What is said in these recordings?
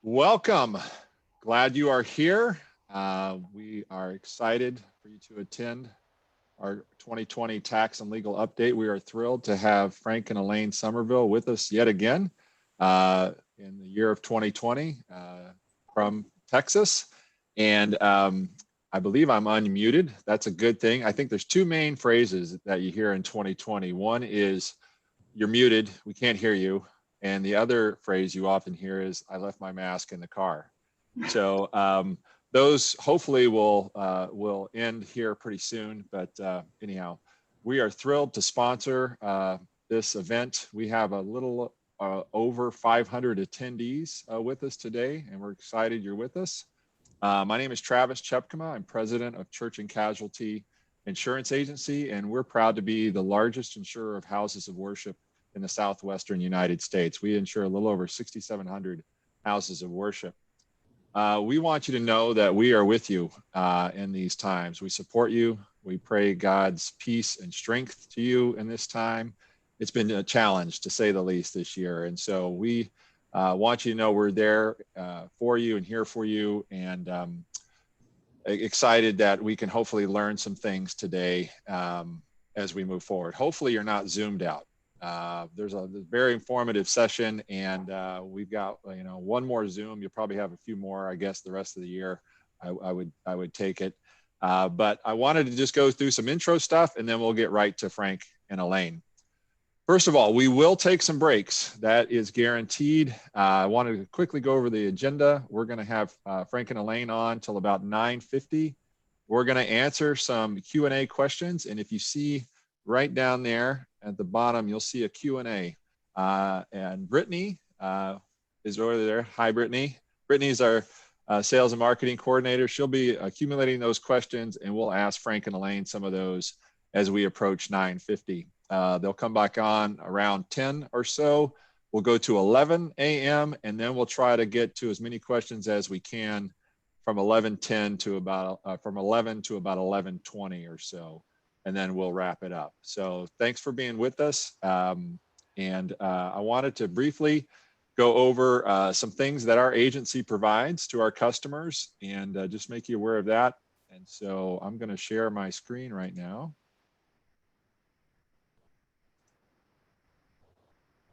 Welcome. Glad you are here. We are excited for you to attend our 2020 tax and legal update. We are thrilled to have Frank and Elaine Somerville with us yet again in the year of 2020 from Texas. And I believe I'm unmuted. That's a good thing. I think there's two main phrases that you hear in 2020. One is you're muted, we can't hear you. And the other phrase you often hear is, I left my mask in the car. So those hopefully will end here pretty soon. But anyhow, we are thrilled to sponsor this event. We have a little over 500 attendees with us today, and we're excited you're with us. My name is Travis Chepkema. I'm president of Church and Casualty Insurance Agency, and we're proud to be the largest insurer of houses of worship in the Southwestern United States. We insure a little over 6,700 houses of worship. We want you to know that we are with you in these times. We support you. We pray God's peace and strength to you in this time. It's been a challenge, to say the least, this year. And so we want you to know we're there for you and here for you, and excited that we can hopefully learn some things today as we move forward. Hopefully you're not zoomed out. There's a very informative session, and we've got one more Zoom. You'll probably have a few more, I guess, the rest of the year. I would take it. But I wanted to just go through some intro stuff, and then we'll get right to Frank and Elaine. First of all, we will take some breaks. That is guaranteed. I wanted to quickly go over the agenda. We're going to have Frank and Elaine on till about 9:50. We're going to answer some Q&A questions, and if you see right down there at the bottom, you'll see a Q&A. And Brittany is over there. Hi, Brittany. Brittany's our sales and marketing coordinator. She'll be accumulating those questions, and we'll ask Frank and Elaine some of those as we approach 9:50. They'll come back on around 10 or so. We'll go to 11 a.m., and then we'll try to get to as many questions as we can from 11:10 to about, from 11 to about 11:20 or so. And then we'll wrap it up. So thanks for being with us. And I wanted to briefly go over some things that our agency provides to our customers, and just make you aware of that. And so I'm going to share my screen right now.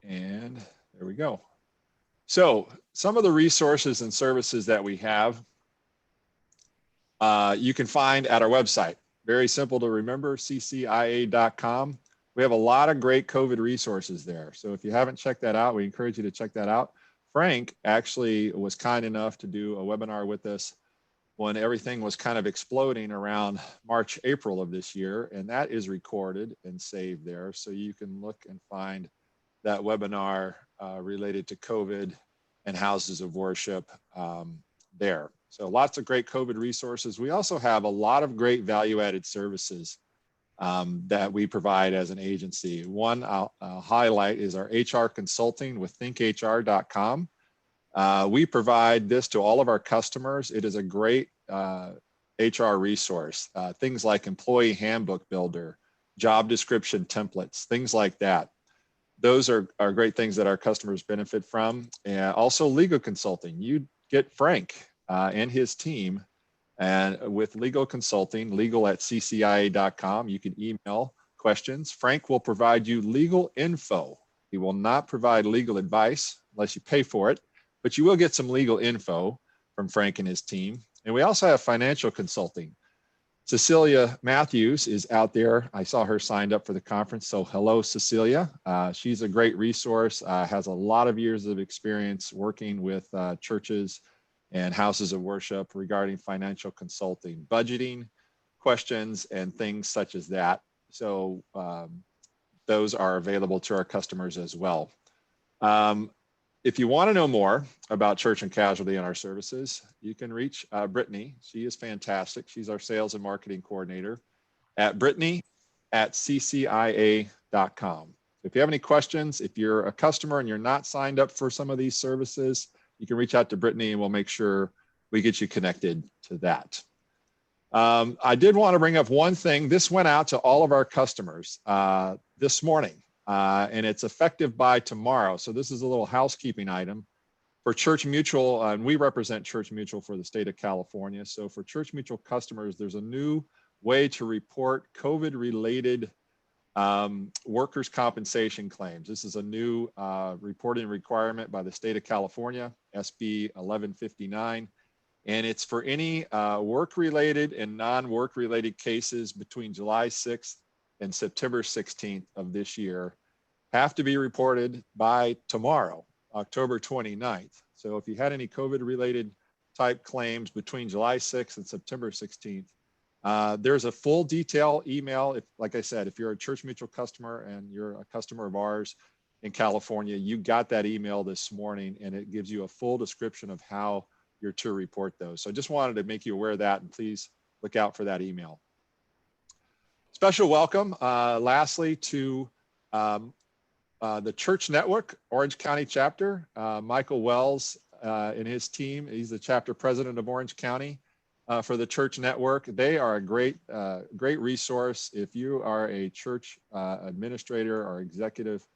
And there we go. So some of the resources and services that we have, you can find at our website. Very simple to remember, ccia.com. We have a lot of great COVID resources there. So if you haven't checked that out, we encourage you to check that out. Frank actually was kind enough to do a webinar with us when everything was kind of exploding around March, April of this year. And that is recorded and saved there. So you can look and find that webinar related to COVID and houses of worship there. So lots of great COVID resources. We also have a lot of great value-added services that we provide as an agency. One I'll highlight is our HR consulting with thinkhr.com. We provide this to all of our customers. It is a great HR resource. Things like employee handbook builder, job description templates, things like that. Those are great things that our customers benefit from. And also legal consulting. You get Frank and his team, and with legal consulting, legal@ccia.com. You can email questions. Frank will provide you legal info. He will not provide legal advice unless you pay for it, but you will get some legal info from Frank and his team. And we also have financial consulting. Cecilia Matthews is out there. I saw her signed up for the conference. So hello, Cecilia. She's a great resource, has a lot of years of experience working with churches and houses of worship regarding financial consulting, budgeting questions, and things such as that. So those are available to our customers as well. If you want to know more about Church and Casualty and our services, you can reach Brittany. She is fantastic. She's our sales and marketing coordinator at brittany@ccia.com. If you have any questions, if you're a customer and you're not signed up for some of these services, you can reach out to Brittany and we'll make sure we get you connected to that. I did want to bring up one thing. This went out to all of our customers this morning, and it's effective by tomorrow. So this is a little housekeeping item. For Church Mutual, and we represent Church Mutual for the state of California. So for Church Mutual customers, there's a new way to report COVID-related workers' compensation claims. This is a new reporting requirement by the state of California, SB 1159. And it's for any work-related and non-work-related cases between July 6th and September 16th of this year have to be reported by tomorrow, October 29th. So if you had any COVID-related type claims between July 6th and September 16th, there's a full detail email. If, like I said, if you're a Church Mutual customer and you're a customer of ours in California, you got that email this morning, and it gives you a full description of how you're to report those. So I just wanted to make you aware of that, and please look out for that email. Special welcome, lastly, to the Church Network, Orange County chapter. Michael Wells and his team, he's the chapter president of Orange County for the Church Network. They are a great resource. If you are a church administrator or executive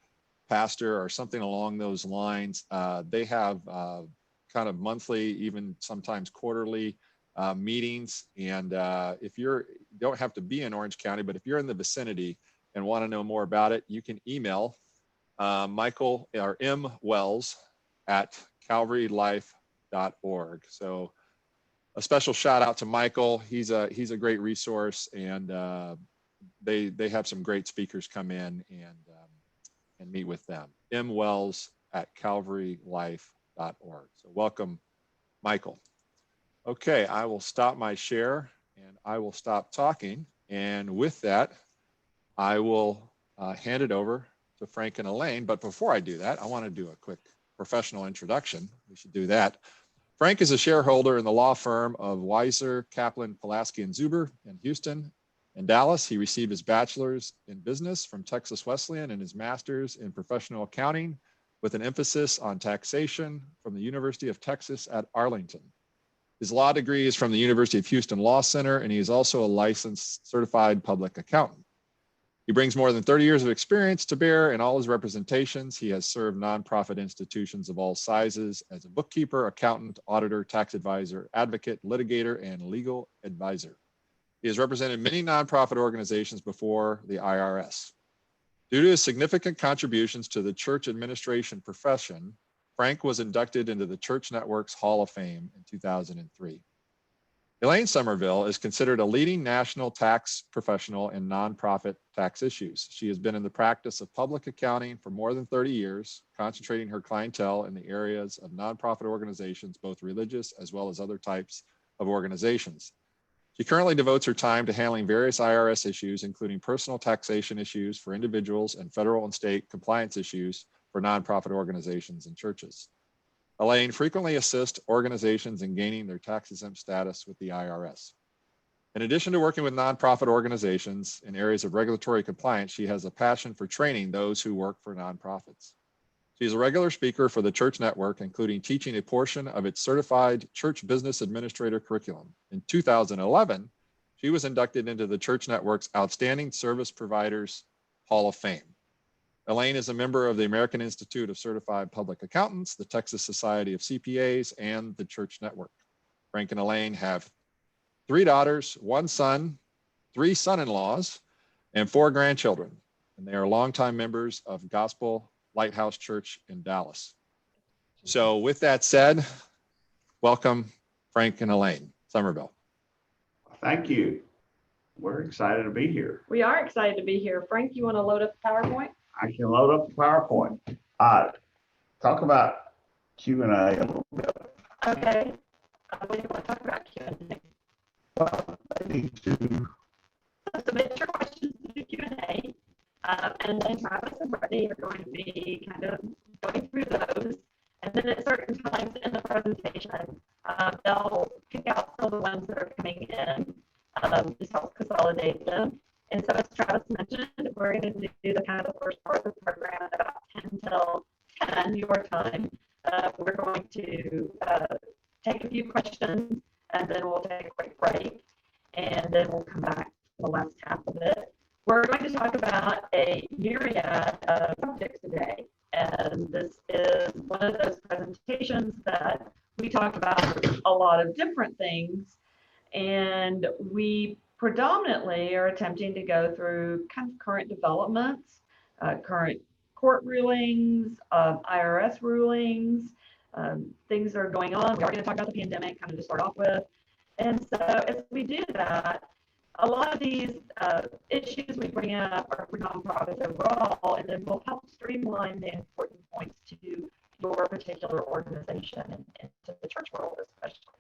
pastor or something along those lines, they have kind of monthly, even sometimes quarterly meetings. And if you don't have to be in Orange County, but if you're in the vicinity and want to know more about it, you can email Michael or M. Wells at calvarylife.org. So a special shout out to Michael. He's a great resource, and they have some great speakers come in and meet with them. M. Wells at calvarylife.org. So welcome, Michael. Okay, I will stop my share and I will stop talking. And with that, I will hand it over to Frank and Elaine. But before I do that, I want to do a quick professional introduction. We should do that. Frank is a shareholder in the law firm of Weiser, Kaplan, Pulaski, and Zuber in Houston and Dallas. He received his bachelor's in business from Texas Wesleyan and his master's in professional accounting with an emphasis on taxation from the University of Texas at Arlington. His law degree is from the University of Houston Law Center, and he is also a licensed certified public accountant. He brings more than 30 years of experience to bear in all his representations. He has served nonprofit institutions of all sizes as a bookkeeper, accountant, auditor, tax advisor, advocate, litigator, and legal advisor. He has represented many nonprofit organizations before the IRS. Due to his significant contributions to the church administration profession, Frank was inducted into the Church Network's Hall of Fame in 2003. Elaine Somerville is considered a leading national tax professional in nonprofit tax issues. She has been in the practice of public accounting for more than 30 years, concentrating her clientele in the areas of nonprofit organizations, both religious as well as other types of organizations. She currently devotes her time to handling various IRS issues, including personal taxation issues for individuals and federal and state compliance issues for nonprofit organizations and churches. Elaine frequently assists organizations in gaining their tax-exempt status with the IRS. In addition to working with nonprofit organizations in areas of regulatory compliance, she has a passion for training those who work for nonprofits. She is a regular speaker for the Church Network, including teaching a portion of its certified church business administrator curriculum. In 2011, she was inducted into the Church Network's Outstanding Service Providers Hall of Fame. Elaine is a member of the American Institute of Certified Public Accountants, the Texas Society of CPAs, and the Church Network. Frank and Elaine have 3 daughters, 1 son, 3 son-in-laws, and 4 grandchildren. And they are longtime members of Gospel Lighthouse Church in Dallas. So with that said, welcome Frank and Elaine Somerville. Thank you. We're excited to be here. We are excited to be here. Frank, you want to load up the PowerPoint? I can load up the PowerPoint. Talk about Q&A a little bit. Okay. What do you want to talk about Q&A? Well, I need to submit your questions to the Q&A, and then Travis and Brittany are going to be kind of going through those. And then at certain times in the presentation, they'll pick out some of the ones that are coming in, just help consolidate them. And so as Travis mentioned, we're going to do the kind of the first part of the program at about 10 till 10 your time. We're going to take a few questions, and then we'll take a quick break, and then we'll come back to the last half of it. We're going to talk about a myriad of subjects today, and this is one of those presentations presentations that we talk about a lot of different things, and we predominantly are attempting to go through kind of current developments, current court rulings, IRS rulings, things that are going on. We are going to talk about the pandemic kind of to start off with. And so as we do that, a lot of these issues we bring up are for nonprofits overall, and then we'll help streamline the important points to your particular organization and to the church world especially.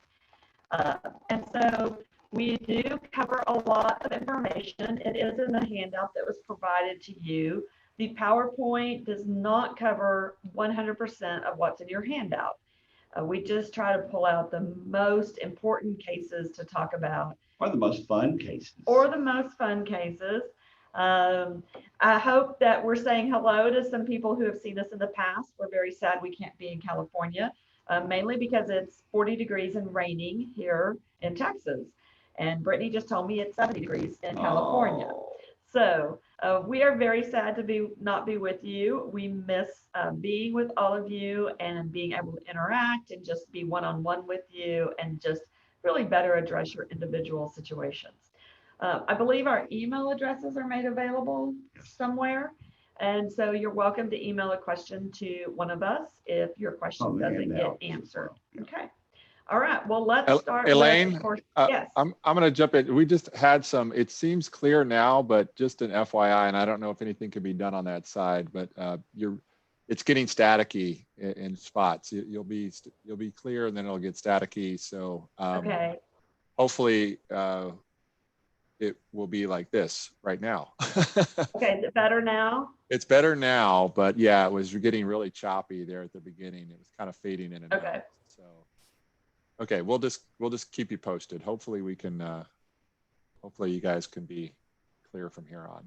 And so we do cover a lot of information. It is in the handout that was provided to you. The PowerPoint does not cover 100% of what's in your handout. We just try to pull out the most important cases to talk about. Or the most fun cases. Or the most fun cases. I hope that we're saying hello to some people who have seen us in the past. We're very sad we can't be in California, mainly because it's 40 degrees and raining here in Texas. And Brittany just told me it's 70 degrees in California. Oh. So we are very sad to not be with you. We miss being with all of you and being able to interact and just be one-on-one with you and just really better address your individual situations. I believe our email addresses are made available somewhere. And so you're welcome to email a question to one of us if your question doesn't get answered. Okay. All right. Well, let's start. Elaine, with, yes. I'm going to jump in. We just had some, it seems clear now, but just an FYI, and I don't know if anything can be done on that side, but it's getting staticky in spots. You'll be clear and then it'll get staticky. So Okay. hopefully it will be like this right now. Okay. Is it better now? It's better now, but yeah, it was getting really choppy there at the beginning. It was kind of fading in and Okay. out. So, okay, we'll just keep you posted. Hopefully we can, hopefully you guys can be clear from here on.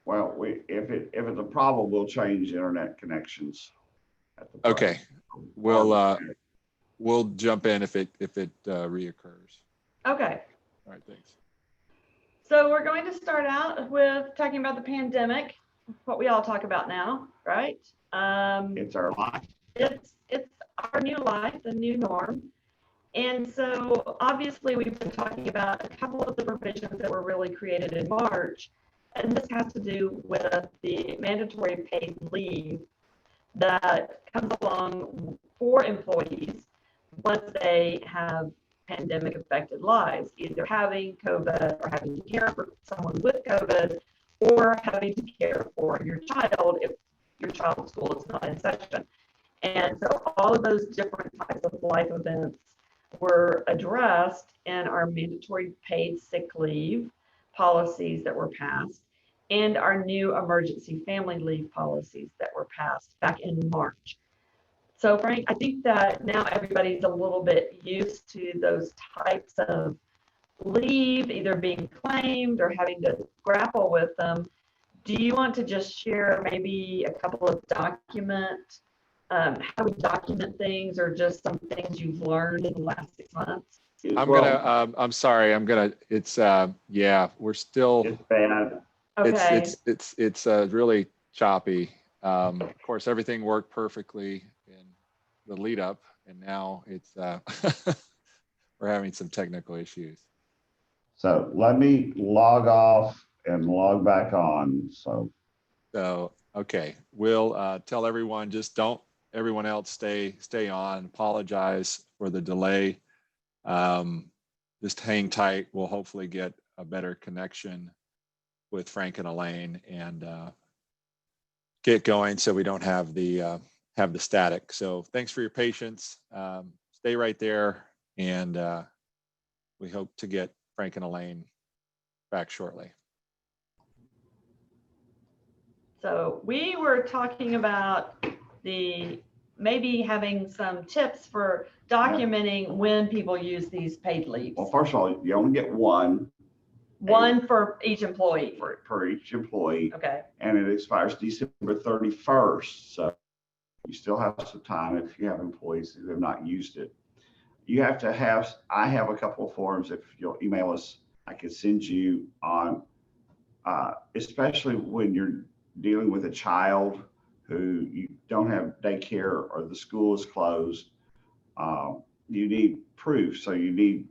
Well, if it's a problem, we'll change internet connections. Okay, we'll jump in if it reoccurs. Okay. All right, thanks. So we're going to start out with talking about the pandemic, what we all talk about now, right? It's our life. It's our new life, the new norm. And so obviously we've been talking about a couple of the provisions that were really created in March. And this has to do with the mandatory paid leave that comes along for employees once they have pandemic affected lives, either having COVID or having to care for someone with COVID or having to care for your child if your child's school is not in session. And so all of those different types of life events were addressed in our mandatory paid sick leave policies that were passed and our new emergency family leave policies that were passed back in March. So Frank, I think that now everybody's a little bit used to those types of leave either being claimed or having to grapple with them. Do you want to just share maybe a couple of documents, how we document things or just some things you've learned in the last 6 months? I'm sorry, it's, yeah, we're still, It's bad. Okay. it's really choppy. Of course, everything worked perfectly in the lead up, and now it's, we're having some technical issues. So let me log off and log back on. So okay, we'll tell everyone, just don't everyone else stay on. Apologize for the delay. Just hang tight. We'll hopefully get a better connection with Frank and Elaine and get going so we don't have the static. So thanks for your patience. Stay right there, and we hope to get Frank and Elaine back shortly. So we were talking about maybe having some tips for documenting when people use these paid leaves. well, first of all, you only get one For each employee. per each employee, Okay. and it expires December 31st. So you still have some time if you have employees who have not used it. You have to have, I have a couple of forms. If you'll email us, I can send you on, especially when you're dealing with a child who you don't have daycare or the school is closed. you need proof. So you need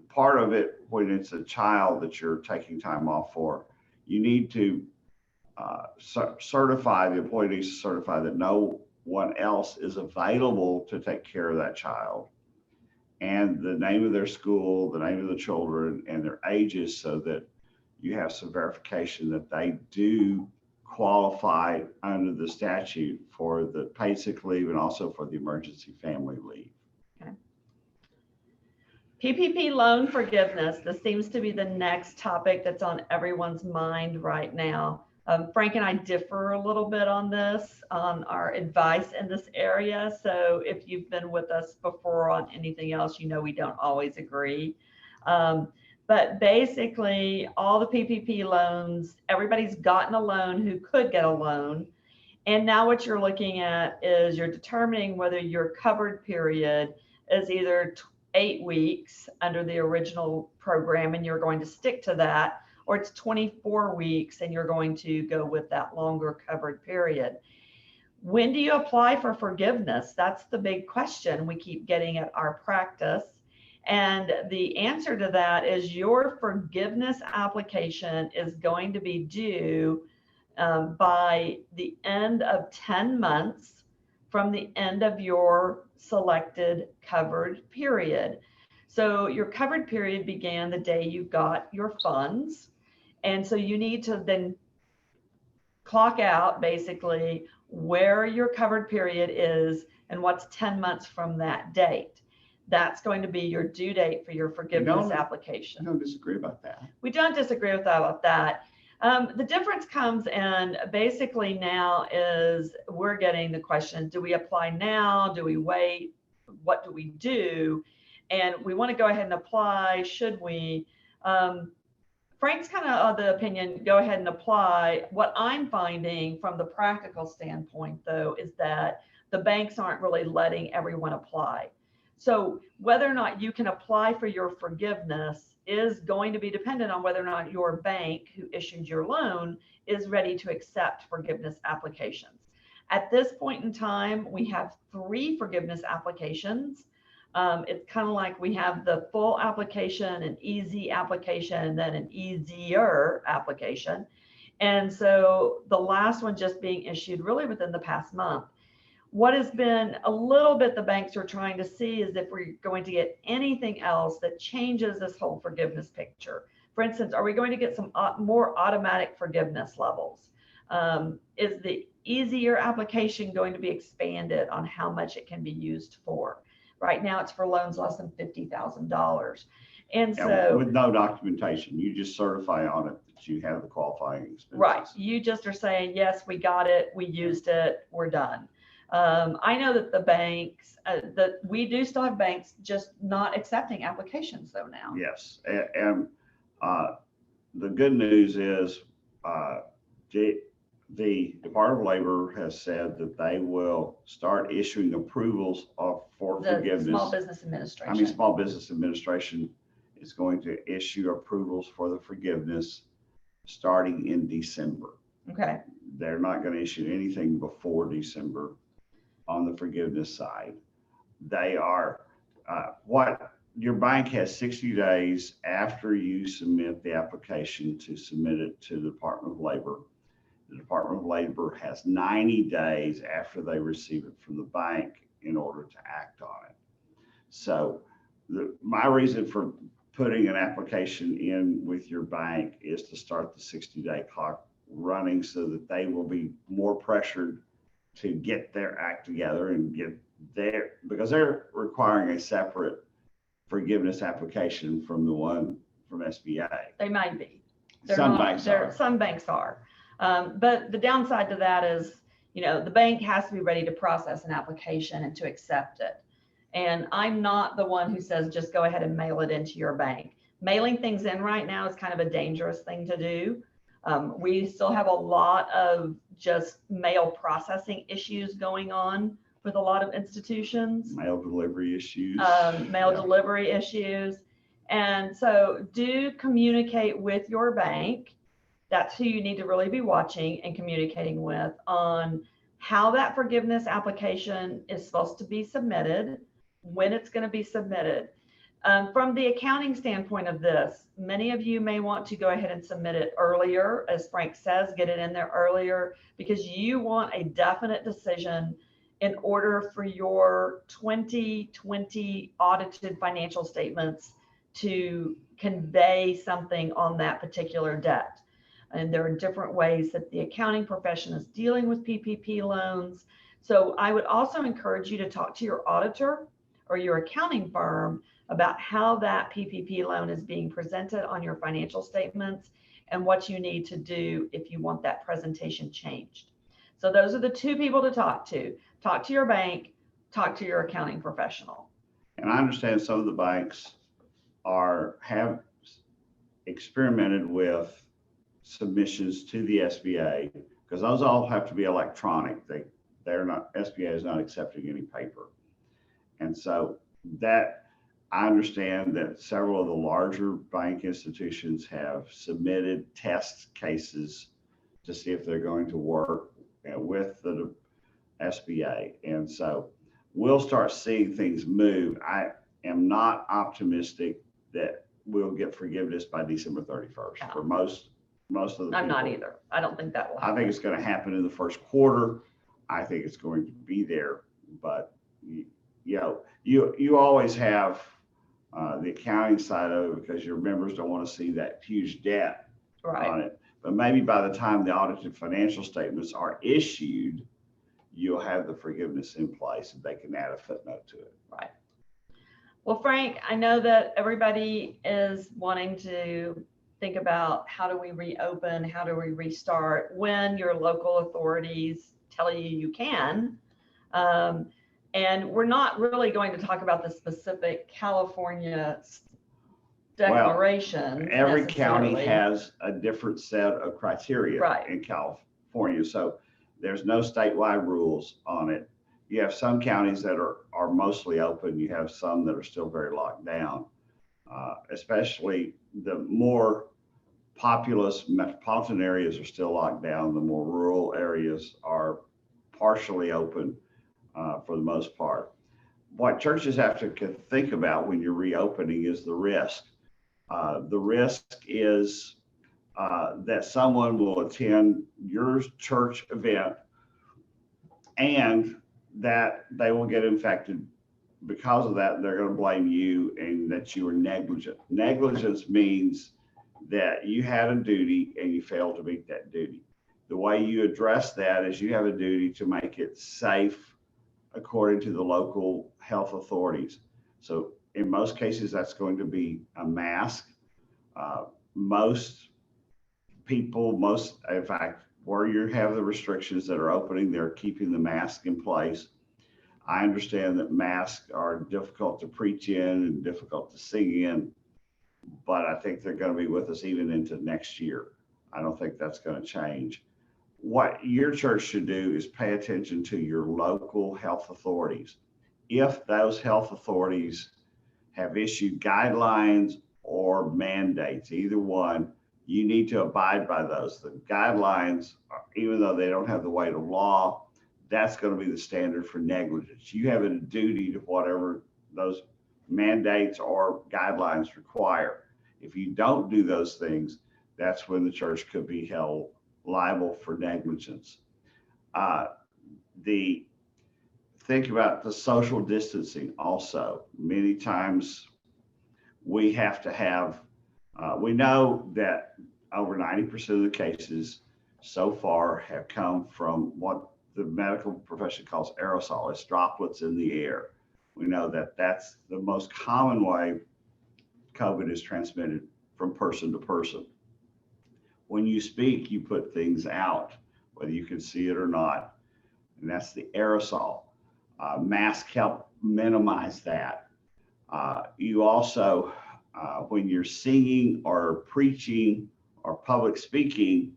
part of it when it's a child that you're taking time off for. You need to certify, the employee needs to certify that no one else is available to take care of that child, and the name of their school, the name of the children, and their ages, so that you have some verification that they do qualify under the statute for the paid sick leave and also for the emergency family leave. Okay. PPP loan forgiveness. This seems to be the next topic that's on everyone's mind right now. Frank and I differ a little bit on this, on our advice in this area. So if you've been with us before on anything else, you know we don't always agree. But basically, all the PPP loans, everybody's gotten a loan who could get a loan. And now what you're looking at is you're determining whether your covered period is either 8 weeks under the original program and you're going to stick to that, or it's 24 weeks and you're going to go with that longer covered period. When do you apply for forgiveness? That's the big question we keep getting at our practice. And the answer to that is your forgiveness application is going to be due by the end of 10 months from the end of your selected covered period. So your covered period began the day you got your funds. And so you need to then clock out basically where your covered period is and what's 10 months from that date. That's going to be your due date for your forgiveness application. I don't disagree about that. We don't disagree about that. The difference comes in basically now is we're getting the question, do we apply now? Do we wait? What do we do? And we want to go ahead and apply. Should we? Frank's kind of of the opinion, go ahead and apply. What I'm finding from the practical standpoint, though, is that the banks aren't really letting everyone apply. So whether or not you can apply for your forgiveness is going to be dependent on whether or not your bank who issued your loan is ready to accept forgiveness applications. At this point in time, we have 3 forgiveness applications. It's kind of like we have the full application, an easy application, and then an easier application. And so the last one just being issued really within the past month. What has been a little bit the banks are trying to see is if we're going to get anything else that changes this whole forgiveness picture. For instance, are we going to get some more automatic forgiveness levels? Is the easier application going to be expanded on how much it can be used for? Right now, it's for loans less than $50,000. And so with no documentation, you just certify on it that you have the qualifying expenses. Right. You just are saying, yes, we got it. We used it. We're done. I know that the banks, that we do still have banks just not accepting applications though now. Yes. And the good news is the Department of Labor has said that they will start issuing approvals for forgiveness. Small Business Administration. I mean, Small Business Administration is going to issue approvals for the forgiveness starting in December. Okay. They're not going to issue anything before December on the forgiveness side. They are what your bank has 60 days after you submit the application to submit it to the Department of Labor. The Department of Labor has 90 days after they receive it from the bank in order to act on it. So my reason for putting an application in with your bank is to start the 60-day clock running so that they will be more pressured to get their act together and get their, because they're requiring a separate forgiveness application from the one from SBA. They might be. Some banks are. Some banks are. But the downside to that is, the bank has to be ready to process an application and to accept it. And I'm not the one who says, just go ahead and mail it into your bank. Mailing things in right now is kind of a dangerous thing to do. We still have a lot of just mail processing issues going on with a lot of institutions. Mail delivery issues. Delivery issues. And so do communicate with your bank. That's who you need to really be watching and communicating with on how that forgiveness application is supposed to be submitted. when it's going to be submitted. From the accounting standpoint of this, many of you may want to go ahead and submit it earlier, as Frank says, get it in there earlier, because you want a definite decision in order for your 2020 audited financial statements to convey something on that particular debt. And there are different ways that the accounting profession is dealing with PPP loans. So I would also encourage you to talk to your auditor or your accounting firm about how that PPP loan is being presented on your financial statements and what you need to do if you want that presentation changed. So those are the two people to talk to. Talk to your bank, talk to your accounting professional. And I understand some of the banks have experimented with submissions to the SBA, because those all have to be electronic. SBA is not accepting any paper. And so that, I understand that several of the larger bank institutions have submitted test cases to see if they're going to work with the SBA. And so we'll start seeing things move. I am not optimistic that we'll get forgiveness by December 31st. No. For most of the I'm people. not either. I don't think that will happen. I think it's going to happen in the first quarter. I think it's going to be there, but you always have the accounting side of it, because your members don't want to see that huge debt on it. But maybe by the time the audited financial statements are issued, you'll have the forgiveness in place and they can add a footnote to it. Right. Well, Frank, I know that everybody is wanting to think about how do we reopen, how do we restart when your local authorities tell you you can. And we're not really going to talk about the specific California declaration. Well, every county has a different set of criteria in California. So there's no statewide rules on it. You have some counties that are mostly open. You have some that are still very locked down, especially the more populous metropolitan areas are still locked down. The more rural areas are partially open. For the most part. What churches have to think about when you're reopening is the risk. The risk is that someone will attend your church event and that they will get infected. Because of that, they're going to blame you and that you were negligent. Negligence means that you had a duty and you failed to meet that duty. The way you address that is you have a duty to make it safe according to the local health authorities. So in most cases, that's going to be a mask. Most people, in fact, where you have the restrictions that are opening, they're keeping the mask in place. I understand that masks are difficult to preach in and difficult to sing in, but I think they're going to be with us even into next year. I don't think that's going to change. What your church should do is pay attention to your local health authorities. If those health authorities have issued guidelines or mandates, either one, you need to abide by those. The guidelines, even though they don't have the weight of law, that's going to be the standard for negligence. You have a duty to whatever those mandates or guidelines require. If you don't do those things, that's when the church could be held liable for negligence. Think about the social distancing also. Many times we have to have, we know that over 90% of the cases so far have come from what the medical profession calls aerosol. It's droplets in the air. We know that that's the most common way COVID is transmitted from person to person. When you speak, you put things out, whether you can see it or not, and that's the aerosol. Masks help minimize that. You also, when you're singing or preaching or public speaking,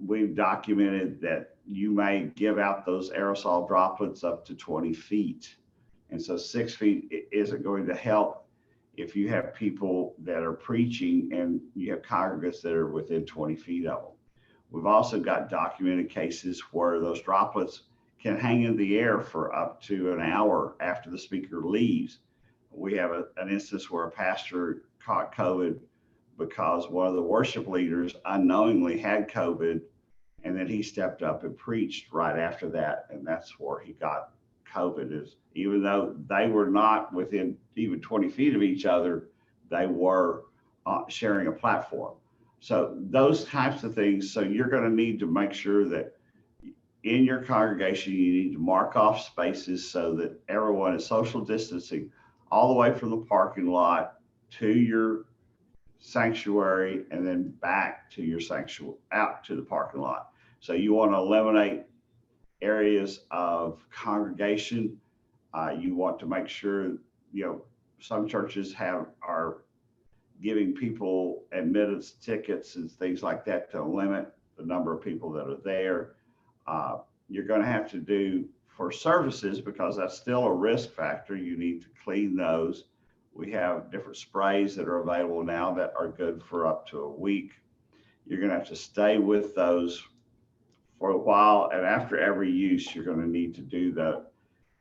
we've documented that you may give out those aerosol droplets up to 20 feet. And so 6 feet isn't going to help if you have people that are preaching and you have congregants that are within 20 feet of them. We've also got documented cases where those droplets can hang in the air for up to an hour after the speaker leaves. We have an instance where a pastor caught COVID because one of the worship leaders unknowingly had COVID, and then he stepped up and preached right after that, and that's where he got COVID. Is even though they were not within even 20 feet of each other, they were sharing a platform. So those types of things. So you're going to need to make sure that in your congregation, you need to mark off spaces so that everyone is social distancing all the way from the parking lot to your sanctuary and then back to your sanctuary, out to the parking lot. So you want to eliminate areas of congregation. You want to make sure, some churches are giving people admittance tickets and things like that to limit the number of people that are there. You're going to have to do for services, because that's still a risk factor. You need to clean those. We have different sprays that are available now that are good for up to a week. You're going to have to stay with those for a while, and after every use, you're going to need to do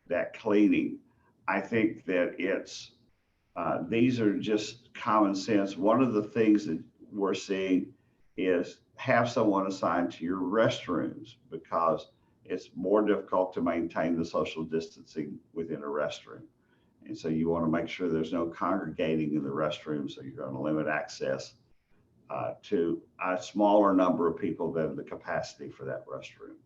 that cleaning. I think that these are just common sense. One of the things that we're seeing is have someone assigned to your restrooms, because it's more difficult to maintain the social distancing within a restroom. And so you want to make sure there's no congregating in the restroom. So you're going to limit access to a smaller number of people than the capacity for that restroom.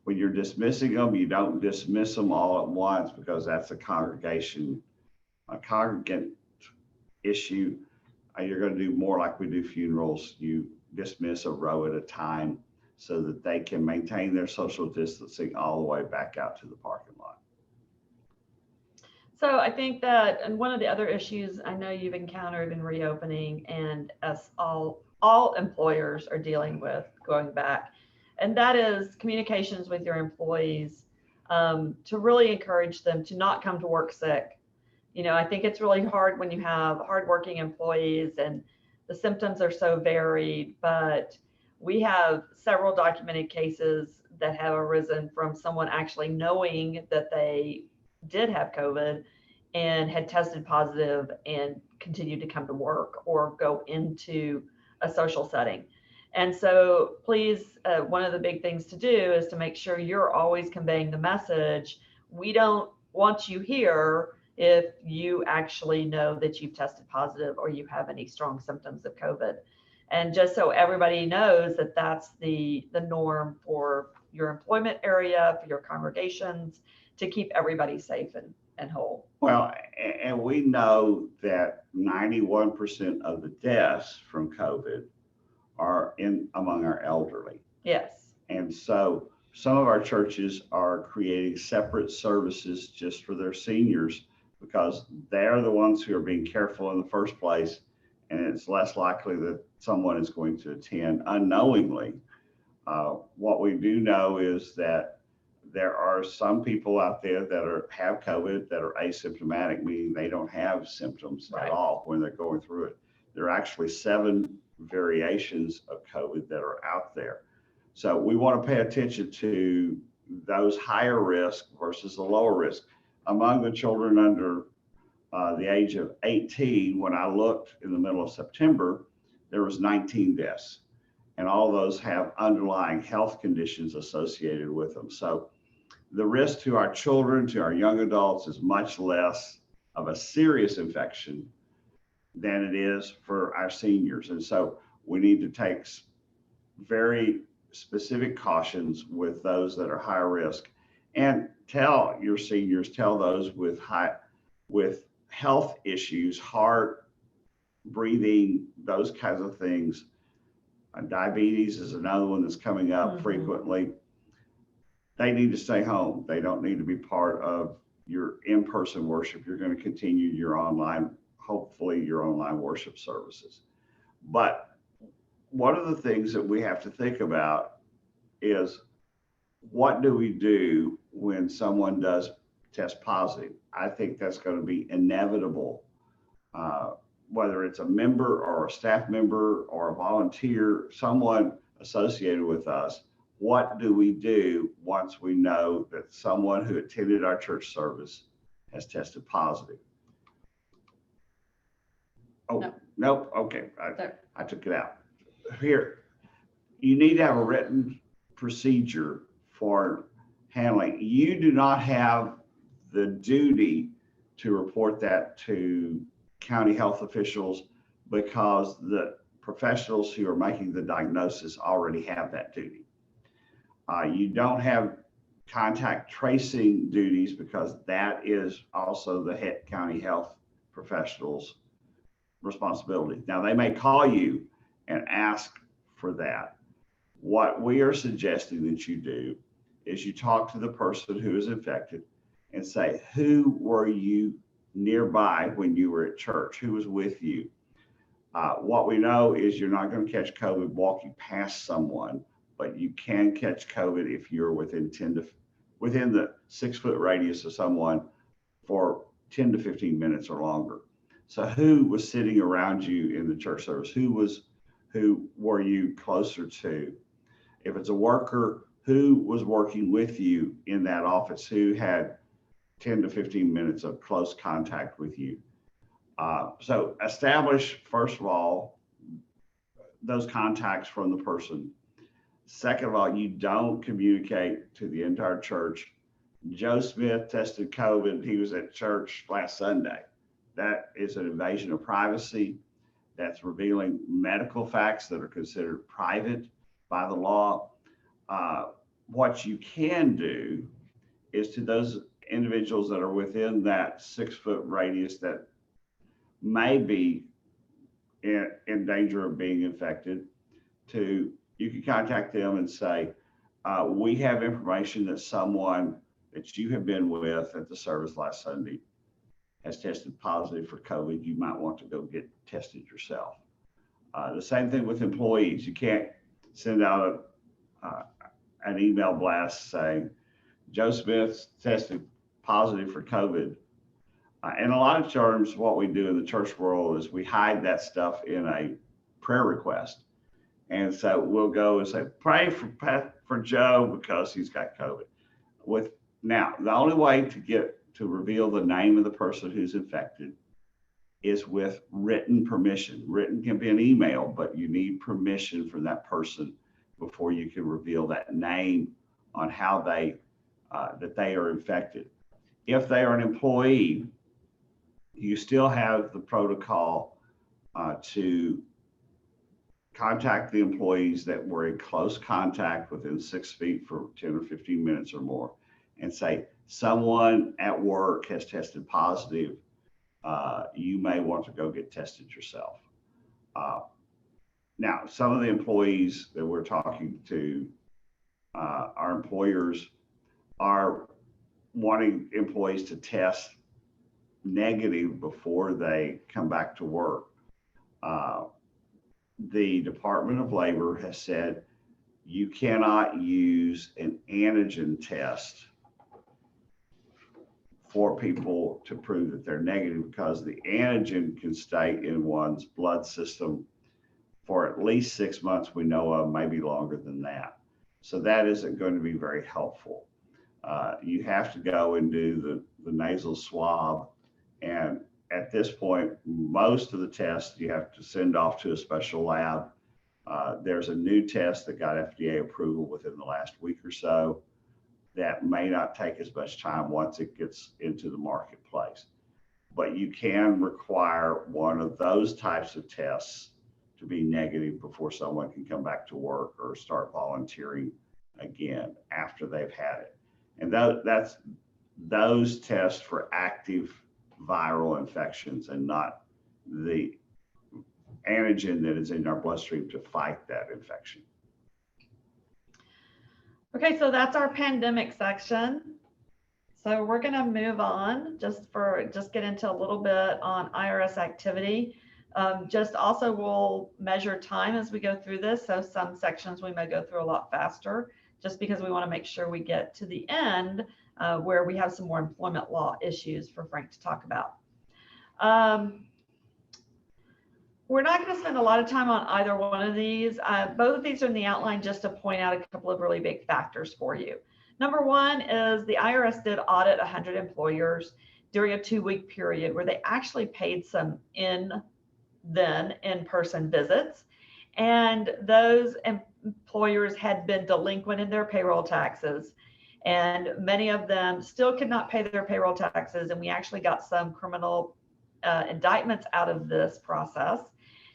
When you're dismissing them, you don't dismiss them all at once, because that's a congregant issue. You're going to do more like we do funerals. You dismiss a row at a time so that they can maintain their social distancing all the way back out to the parking lot. So I think that, and one of the other issues I know you've encountered in reopening, and as all employers are dealing with going back, and that is communications with your employees, to really encourage them to not come to work sick. I think it's really hard when you have hardworking employees and the symptoms are so varied, but we have several documented cases that have arisen from someone actually knowing that they did have COVID and had tested positive and continued to come to work or go into a social setting. And so please, one of the big things to do is to make sure you're always conveying the message. We don't want you here if you actually know that you've tested positive or you have any strong symptoms of COVID. And just so everybody knows that that's the norm for your employment area, for your congregations, to keep everybody safe and whole. Well, and we know that 91% of the deaths from COVID are among our elderly. Yes. And so some of our churches are creating separate services just for their seniors, because they're the ones who are being careful in the first place, and it's less likely that someone is going to attend unknowingly. What we do know is that there are some people out there that have COVID that are asymptomatic, meaning they don't have symptoms at all when they're going through it. There are actually 7 variations of COVID that are out there. So we want to pay attention to those higher risk versus the lower risk. Among the children under the age of 18, when I looked in the middle of September, there was 19 deaths, and all of those have underlying health conditions associated with them. So the risk to our children, to our young adults, is much less of a serious infection than it is for our seniors. And so we need to take very specific cautions with those that are high risk, and tell your seniors, tell those with health issues, heart, breathing, those kinds of things. Diabetes is another one that's coming up frequently. They need to stay home. They don't need to be part of your in-person worship. You're going to continue your online, hopefully your online worship services. But one of the things that we have to think about is, what do we do when someone does test positive? I think that's going to be inevitable, whether it's a member or a staff member or a volunteer, someone associated with us. what do we do once we know that someone who attended our church service has tested positive? Oh, Nope. nope. Okay. So- I took it out. Here, you need to have a written procedure for handling. You do not have the duty to report that to county health officials because the professionals who are making the diagnosis already have that duty. You don't have contact tracing duties because that is also the head county health professionals' responsibility. Now, they may call you and ask for that. What we are suggesting that you do is you talk to the person who is infected and say, who were you nearby when you were at church? Who was with you? What we know is you're not going to catch COVID walking past someone, but you can catch COVID if you're within the 6 foot radius of someone for 10 to 15 minutes or longer. So who was sitting around you in the church service? Who were you closer to? If it's a worker, who was working with you in that office? Who had 10 to 15 minutes of close contact with you? So establish, first of all, those contacts from the person. Second of all, you don't communicate to the entire church. Joe Smith tested COVID. He was at church last Sunday. That is an invasion of privacy. That's revealing medical facts that are considered private by the law. What you can do is to those individuals that are within that 6 foot radius that may be in danger of being infected, you can contact them and say, we have information that someone that you have been with at the service last Sunday has tested positive for COVID. You might want to go get tested yourself. The same thing with employees. You can't send out an email blast saying, Joe Smith tested positive for COVID. In a lot of terms, what we do in the church world is we hide that stuff in a prayer request. And so we'll go and say, pray for Joe because he's got COVID. Now, the only way to reveal the name of the person who's infected is with written permission. Written can be an email, but you need permission from that person before you can reveal that name on how that they are infected. If they are an employee, you still have the protocol to contact the employees that were in close contact within 6 feet for 10 or 15 minutes or more and say, someone at work has tested positive. You may want to go get tested yourself. Now, some of the employees that we're talking to, our employers are wanting employees to test negative before they come back to work. The Department of Labor has said you cannot use an antigen test for people to prove that they're negative because the antigen can stay in one's blood system for at least 6 months we know of, maybe longer than that. So that isn't going to be very helpful. You have to go and do the nasal swab. And at this point, most of the tests you have to send off to a special lab. There's a new test that got FDA approval within the last week or so that may not take as much time once it gets into the marketplace. But you can require one of those types of tests to be negative before someone can come back to work or start volunteering again after they've had it. And that's those tests for active viral infections and not the antigen that is in our bloodstream to fight that infection. Okay, so that's our pandemic section. So we're going to move on just get into a little bit on IRS activity. Just also we'll measure time as we go through this. So some sections we may go through a lot faster just because we want to make sure we get to the end where we have some more employment law issues for Frank to talk about. We're not going to spend a lot of time on either one of these. Both of these are in the outline just to point out a couple of really big factors for you. Number one is the IRS did audit 100 employers during a 2-week period where they actually paid some in-person visits. And those employers had been delinquent in their payroll taxes. And many of them still could not pay their payroll taxes. And we actually got some criminal indictments out of this process.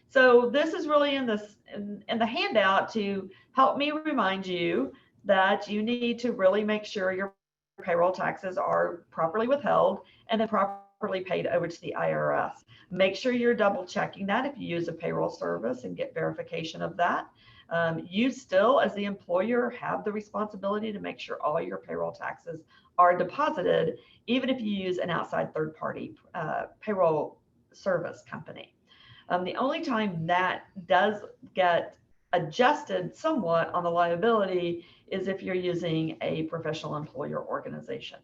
So this is really in the handout to help me remind you that you need to really make sure your payroll taxes are properly withheld and then properly paid over to the IRS. Make sure you're double checking that if you use a payroll service and get verification of that. You still, as the employer, have the responsibility to make sure all your payroll taxes are deposited, even if you use an outside third-party payroll service company. The only time that does get adjusted somewhat on the liability is if you're using a professional employer organization.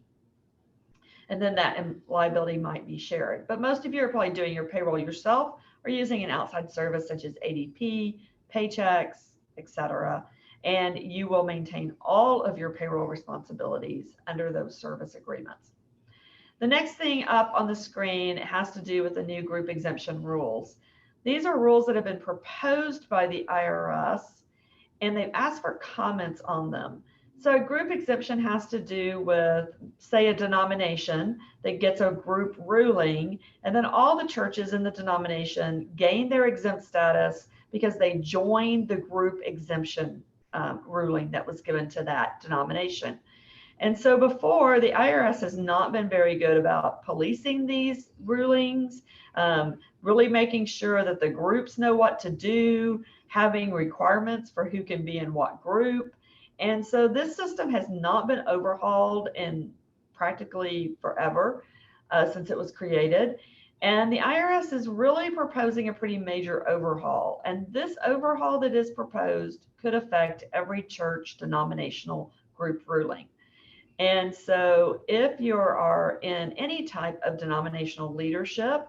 And then that liability might be shared. But most of you are probably doing your payroll yourself or using an outside service such as ADP, Paychecks, etc. And you will maintain all of your payroll responsibilities under those service agreements. The next thing up on the screen has to do with the new group exemption rules. These are rules that have been proposed by the IRS, and they've asked for comments on them. So a group exemption has to do with, say, a denomination that gets a group ruling, and then all the churches in the denomination gain their exempt status because they joined the group exemption ruling that was given to that denomination. And so before, the IRS has not been very good about policing these rulings, really making sure that the groups know what to do, having requirements for who can be in what group. And so this system has not been overhauled in practically forever since it was created. And the IRS is really proposing a pretty major overhaul. And this overhaul that is proposed could affect every church denominational group ruling. And so if you are in any type of denominational leadership,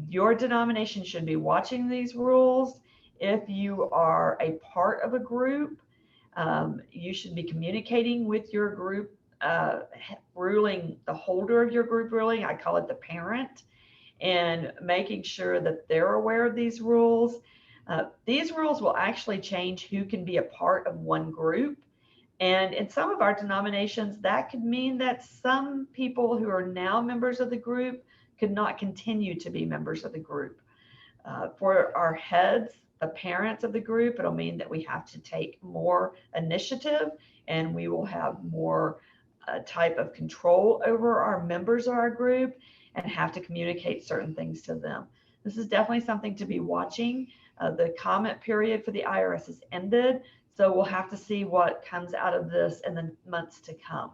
your denomination should be watching these rules. If you are a part of a group, you should be communicating with your group ruling, the holder of your group ruling, I call it the parent, and making sure that they're aware of these rules. These rules will actually change who can be a part of one group. And in some of our denominations, that could mean that some people who are now members of the group could not continue to be members of the group. For our heads, the parents of the group, it'll mean that we have to take more initiative and we will have more type of control over our members of our group and have to communicate certain things to them. This is definitely something to be watching. The comment period for the IRS has ended, so we'll have to see what comes out of this in the months to come.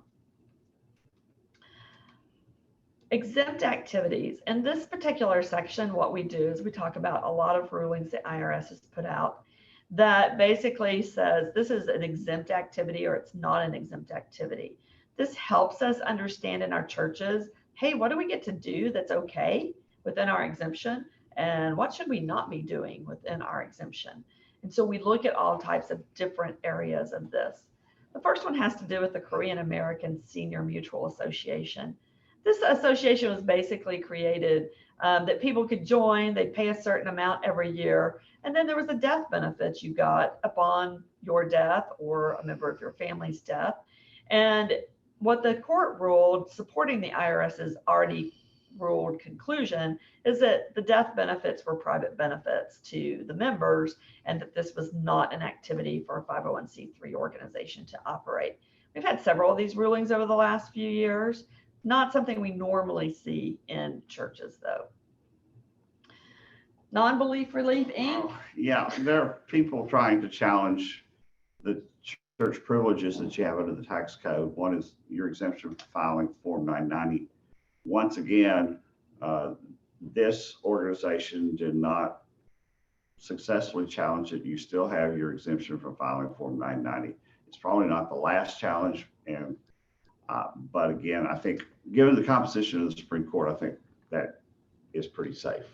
Exempt activities. In this particular section, what we do is we talk about a lot of rulings the IRS has put out that basically says this is an exempt activity or it's not an exempt activity. This helps us understand in our churches, hey, what do we get to do that's okay within our exemption? And what should we not be doing within our exemption? And so we look at all types of different areas of this. The first one has to do with the Korean American Senior Mutual Association. This association was basically created that people could join, they'd pay a certain amount every year, and then there was a death benefit you got upon your death or a member of your family's death. And what the court ruled, supporting the IRS's already ruled conclusion, is that the death benefits were private benefits to the members and that this was not an activity for a 501c3 organization to operate. We've had several of these rulings over the last few years. Not something we normally see in churches, though. Non-belief relief, Inc. Yeah, there are people trying to challenge the church privileges that you have under the tax code. One is your exemption for filing Form 990. Once again, this organization did not successfully challenge it. You still have your exemption from filing Form 990. It's probably not the last challenge, and but again, I think given the composition of the Supreme Court, I think that is pretty safe.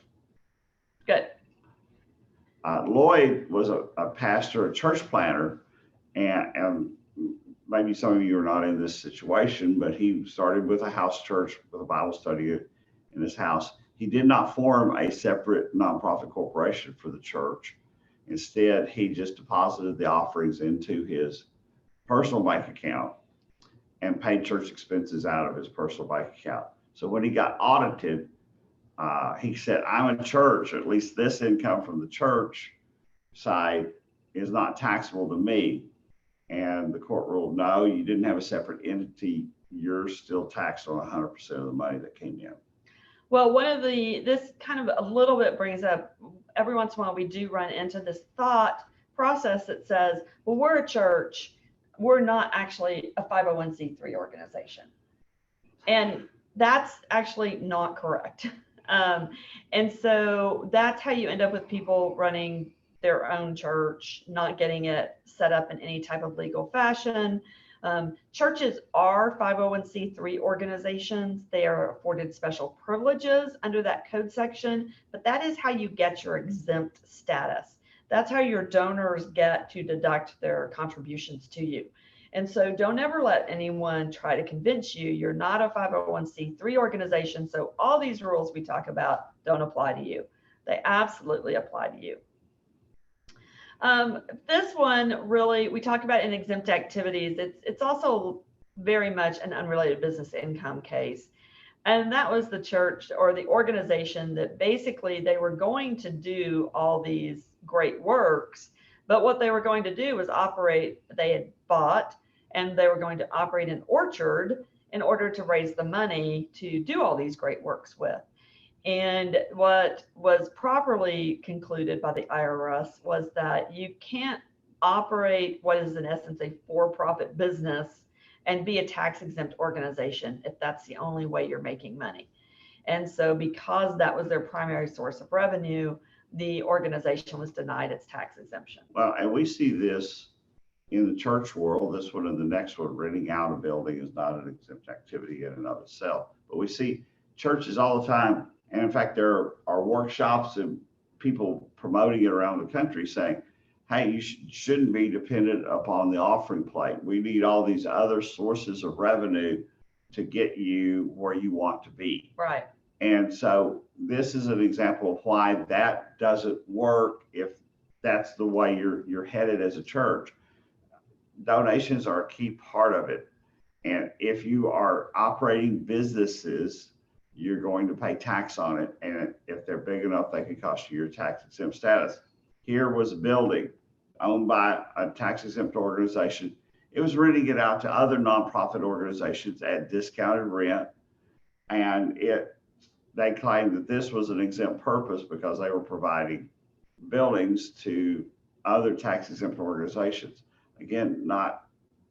Good. Lloyd was a pastor, a church planter, and maybe some of you are not in this situation, but he started with a house church with a Bible study in his house. He did not form a separate nonprofit corporation for the church. Instead, he just deposited the offerings into his personal bank account and paid church expenses out of his personal bank account. So when he got audited, he said, I'm a church, at least this income from the church side is not taxable to me. And the court ruled, no, you didn't have a separate entity. You're still taxed on 100% of the money that came in. Well, this kind of a little bit brings up, every once in a while we do run into this thought process that says, well, we're a church, we're not actually a 501c3 organization. And that's actually not correct. And so that's how you end up with people running their own church, not getting it set up in any type of legal fashion. Churches are 501c3 organizations. They are afforded special privileges under that code section, but that is how you get your exempt status. That's how your donors get to deduct their contributions to you. And so don't ever let anyone try to convince you you're not a 501c3 organization, so all these rules we talk about don't apply to you. They absolutely apply to you. This one really, we talk about in exempt activities. It's also very much an unrelated business income case. And that was the church or the organization that basically they were going to do all these great works, but what they were going to do was operate, they had bought and they were going to operate an orchard in order to raise the money to do all these great works with. And what was properly concluded by the IRS was that you can't operate what is in essence a for-profit business and be a tax-exempt organization if that's the only way you're making money. And so because that was their primary source of revenue, the organization was denied its tax exemption. Well, and we see this in the church world. This one and the next one, renting out a building is not an exempt activity in and of itself. But we see churches all the time. And in fact, there are workshops and people promoting it around the country saying, hey, you shouldn't be dependent upon the offering plate. We need all these other sources of revenue to get you where you want to be. Right. And so this is an example of why that doesn't work if that's the way you're headed as a church. Donations are a key part of it. And if you are operating businesses, you're going to pay tax on it. And if they're big enough, they can cost you your tax exempt status. Here was a building owned by a tax exempt organization. It was renting it out to other nonprofit organizations at discounted rent. And they claimed that this was an exempt purpose because they were providing buildings to other tax exempt organizations. Again, not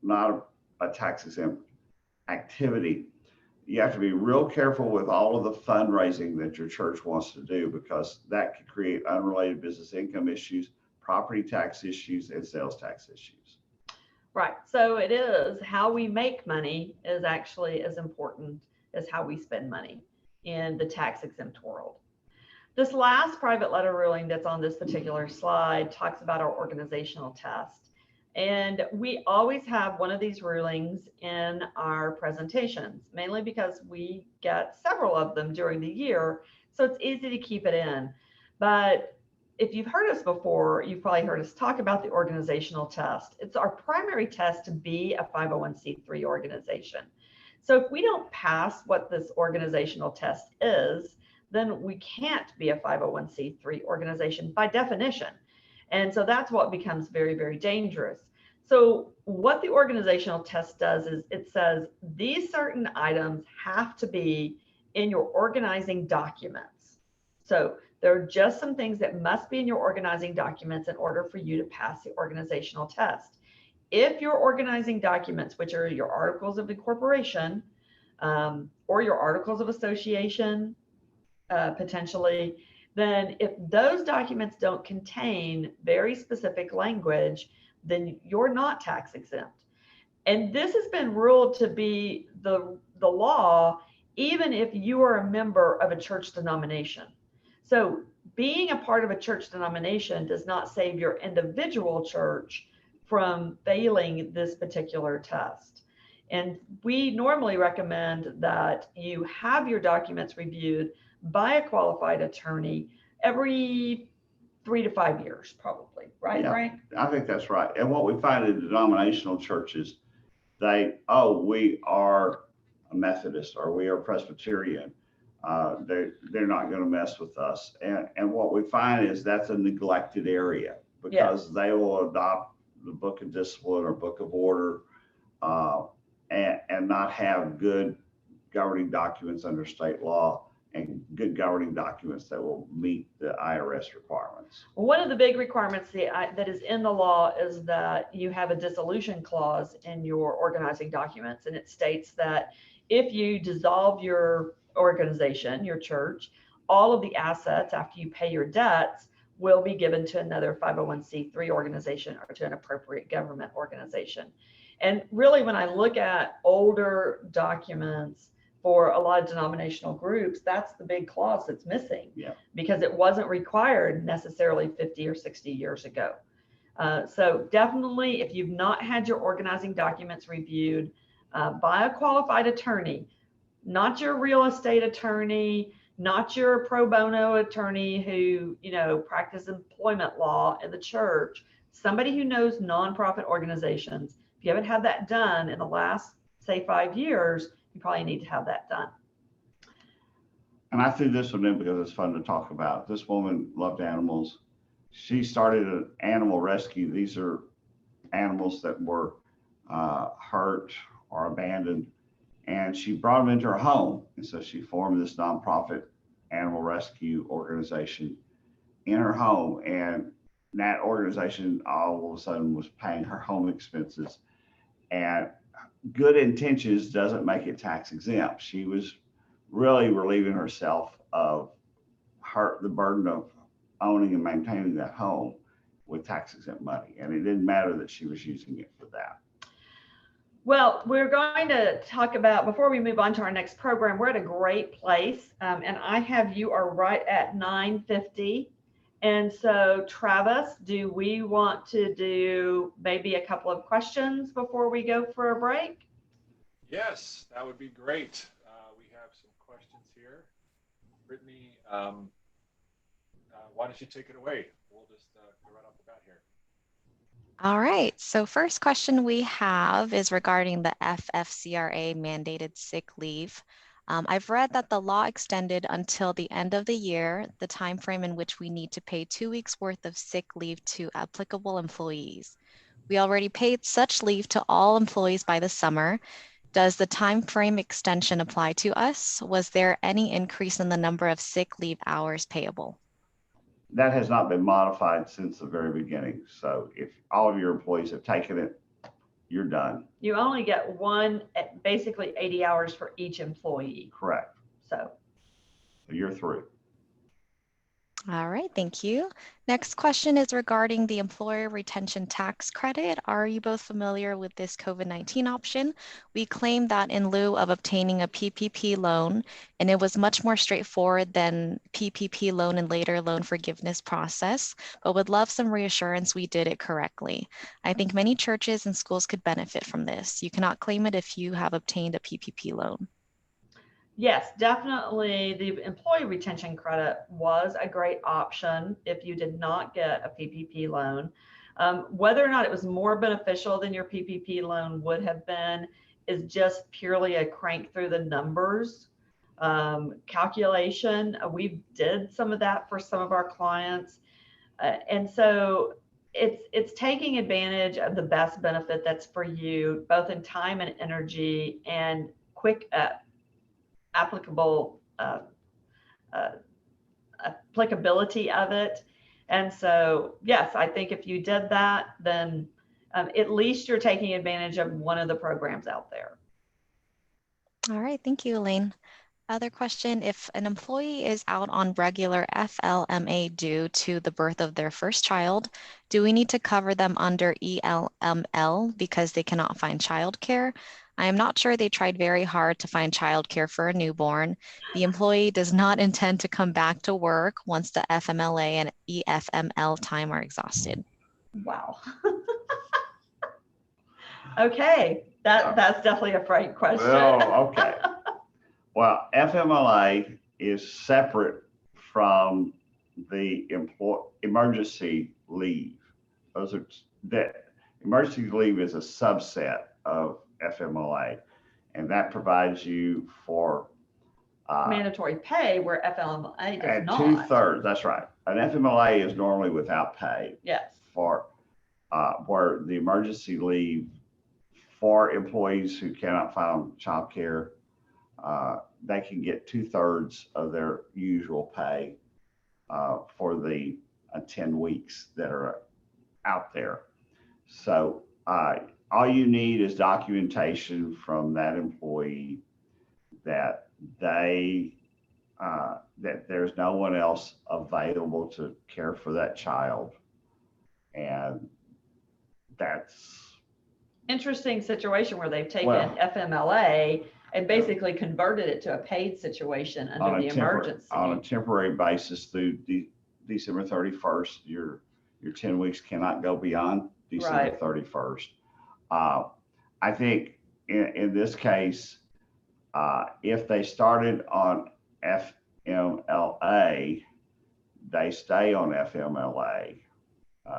a tax exempt activity. You have to be real careful with all of the fundraising that your church wants to do, because that could create unrelated business income issues, property tax issues, and sales tax issues. Right. So it is how we make money is actually as important as how we spend money in the tax exempt world. This last private letter ruling that's on this particular slide talks about our organizational test. And we always have one of these rulings in our presentations, mainly because we get several of them during the year. So it's easy to keep it in. But if you've heard us before, you've probably heard us talk about the organizational test. It's our primary test to be a 501c3 organization. So if we don't pass what this organizational test is, then we can't be a 501c3 organization by definition. And so that's what becomes very, very dangerous. So what the organizational test does is it says these certain items have to be in your organizing documents. So there are just some things that must be in your organizing documents in order for you to pass the organizational test. If your organizing documents, which are your articles of incorporation or your articles of association, potentially, then if those documents don't contain very specific language, then you're not tax exempt. And this has been ruled to be the law, even if you are a member of a church denomination. So being a part of a church denomination does not save your individual church from failing this particular test. And we normally recommend that you have your documents reviewed by a qualified attorney every 3 to 5 years, probably, right, Yeah, Frank? I think that's right. And what we find in denominational churches, we are a Methodist or we are Presbyterian. They're not going to mess with us. And what we find is that's a neglected area because they will adopt the Book of Discipline or Book of Order and not have good governing documents under state law and good governing documents that will meet the IRS requirements. One of the big requirements that is in the law is that you have a dissolution clause in your organizing documents. And it states that if you dissolve your organization, your church, all of the assets after you pay your debts will be given to another 501c3 organization or to an appropriate government organization. And really, when I look at older documents for a lot of denominational groups, that's the big clause that's missing because it wasn't required necessarily 50 or 60 years ago. So definitely, if you've not had your organizing documents reviewed by a qualified attorney, not your real estate attorney, not your pro bono attorney who, practices employment law in the church, somebody who knows nonprofit organizations. If you haven't had that done in the last, say, 5 years, you probably need to have that done. And I threw this one in because it's fun to talk about. This woman loved animals. She started an animal rescue. These are animals that were hurt or abandoned. And she brought them into her home. And so she formed this nonprofit animal rescue organization in her home. And that organization all of a sudden was paying her home expenses. And good intentions doesn't make it tax exempt. She was really relieving herself of the burden of owning and maintaining that home with tax exempt money. And it didn't matter that she was using it for that. Well, we're going to talk about, before we move on to our next program, we're at a great place. And you are right at 9:50. And so, Travis, do we want to do maybe a couple of questions before we go for a break? Yes, that would be great. We have some questions here. Brittany, why don't you take it away? We'll just go right off the bat here. All right, so first question we have is regarding the FFCRA mandated sick leave. I've read that the law extended until the end of the year, the time frame in which we need to pay 2 weeks worth of sick leave to applicable employees. We already paid such leave to all employees by the summer. Does the time frame extension apply to us? Was there any increase in the number of sick leave hours payable? That has not been modified since the very beginning. So if all of your employees have taken it, you're done. You only get one, basically 80 hours for each employee. Correct. So you're through. All right, thank you. Next question is regarding the employer retention tax credit. Are you both familiar with this COVID-19 option? We claim that in lieu of obtaining a PPP loan, and it was much more straightforward than PPP loan and later loan forgiveness process, but would love some reassurance we did it correctly. I think many churches and schools could benefit from this. You cannot claim it if you have obtained a PPP loan. Yes, definitely. The employee retention credit was a great option if you did not get a PPP loan. Whether or not it was more beneficial than your PPP loan would have been is just purely a crank through the numbers calculation. We did some of that for some of our clients. And so it's taking advantage of the best benefit that's for you, both in time and energy and quick applicability of it. And so, yes, I think if you did that, then at least you're taking advantage of one of the programs out there. All right, thank you, Elaine. Other question, if an employee is out on regular FLMA due to the birth of their first child, do we need to cover them under ELML because they cannot find childcare? I am not sure they tried very hard to find childcare for a newborn. The employee does not intend to come back to work once the FMLA and EFML time are exhausted. Wow. Okay, that's definitely a Frank question. Well, okay. Well, FMLA is separate from the emergency leave. That emergency leave is a subset of FMLA, and that provides you for mandatory pay, where FMLA does at not. 2/3. That's right. An FMLA is normally without pay. Yes. For where the emergency leave for employees who cannot find childcare, they can get 2/3 of their usual pay for the 10 weeks that are out there. So all you need is documentation from that employee that that there's no one else available to care for that child, and that's interesting situation where they've taken FMLA and basically converted it to a paid situation under the emergency. On a temporary basis through December 31st, your 10 weeks cannot go beyond December 31st. I think in this case, if they started on FMLA, they stay on FMLA.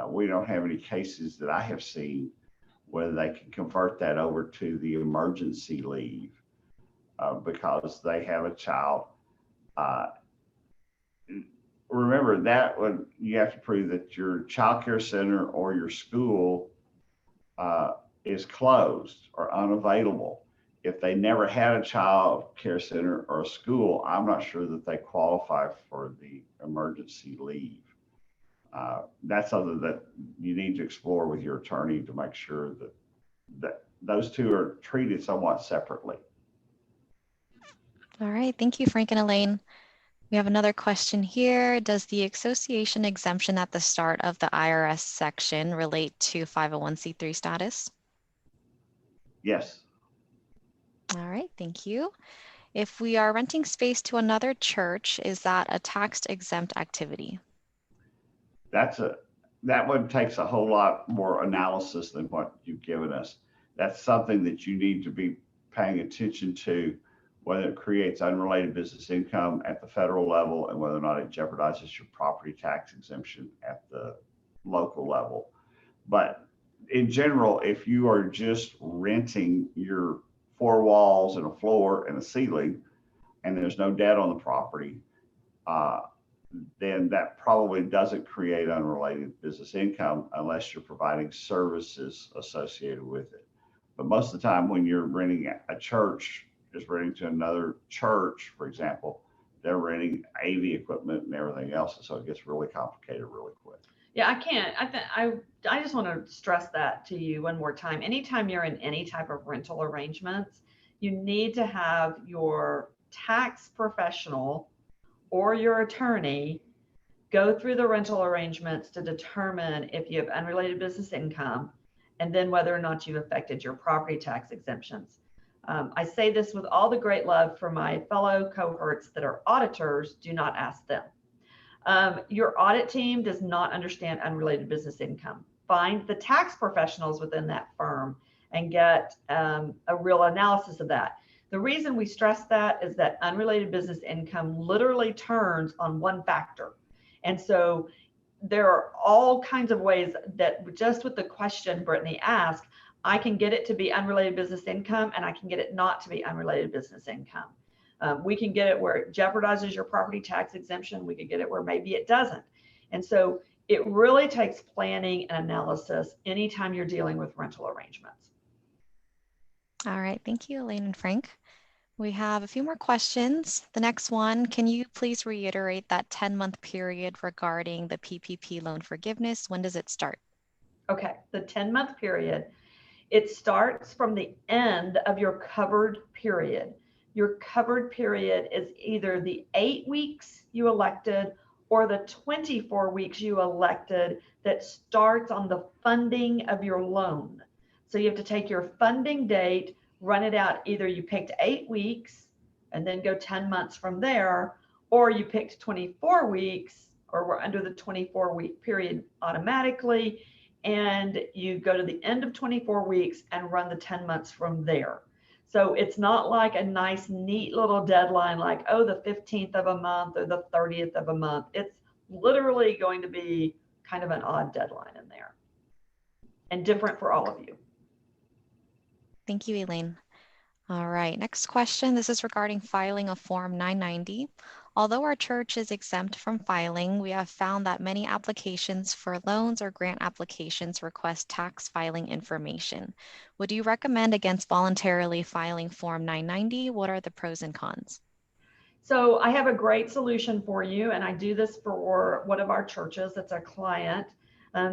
We don't have any cases that I have seen whether they can convert that over to the emergency leave because they have a child. Remember that when you have to prove that your child care center or your school is closed or unavailable. If they never had a child care center or a school, I'm not sure that they qualify for the emergency leave. That's something that you need to explore with your attorney to make sure that those two are treated somewhat separately. All right, thank you, Frank and Elaine. We have another question here. Does the association exemption at the start of the IRS section relate to 501c3 status? Yes. All right, thank you. If we are renting space to another church, is that a tax exempt activity? That one takes a whole lot more analysis than what you've given us. That's something that you need to be paying attention to, whether it creates unrelated business income at the federal level and whether or not it jeopardizes your property tax exemption at the local level. But in general, if you are just renting your 4 walls and a floor and a ceiling, and there's no debt on the property, then that probably doesn't create unrelated business income unless you're providing services associated with it. But most of the time when you're renting a church, just renting to another church, for example, they're renting AV equipment and everything else. And so it gets really complicated really quick. Yeah, I just want to stress that to you one more time. Anytime you're in any type of rental arrangements, you need to have your tax professional or your attorney go through the rental arrangements to determine if you have unrelated business income and then whether or not you've affected your property tax exemptions. I say this with all the great love for my fellow cohorts that are auditors. Do not ask them. Your audit team does not understand unrelated business income. Find the tax professionals within that firm and get a real analysis of that. The reason we stress that is that unrelated business income literally turns on one factor. And so there are all kinds of ways that just with the question Brittany asked, I can get it to be unrelated business income and I can get it not to be unrelated business income. We can get it where it jeopardizes your property tax exemption. We could get it where maybe it doesn't. And so it really takes planning and analysis anytime you're dealing with rental arrangements. All right, thank you, Elaine and Frank. We have a few more questions. The next one, can you please reiterate that 10-month period regarding the PPP loan forgiveness? When does it start? Okay, the 10-month period, it starts from the end of your covered period. Your covered period is either the 8 weeks you elected or the 24 weeks you elected that starts on the funding of your loan. So you have to take your funding date run it out. Either you picked 8 weeks and then go 10 months from there, or you picked 24 weeks, or we're under the 24-week period automatically, and you go to the end of 24 weeks and run the 10 months from there. So it's not like a nice, neat little deadline like, oh, the 15th of a month or the 30th of a month. It's literally going to be kind of an odd deadline in there and different for all of you. Thank you, Elaine. All right, next question. This is regarding filing of Form 990. Although our church is exempt from filing, we have found that many applications for loans or grant applications request tax filing information. Would you recommend against voluntarily filing Form 990? What are the pros and cons? So I have a great solution for you, and I do this for one of our churches that's a client.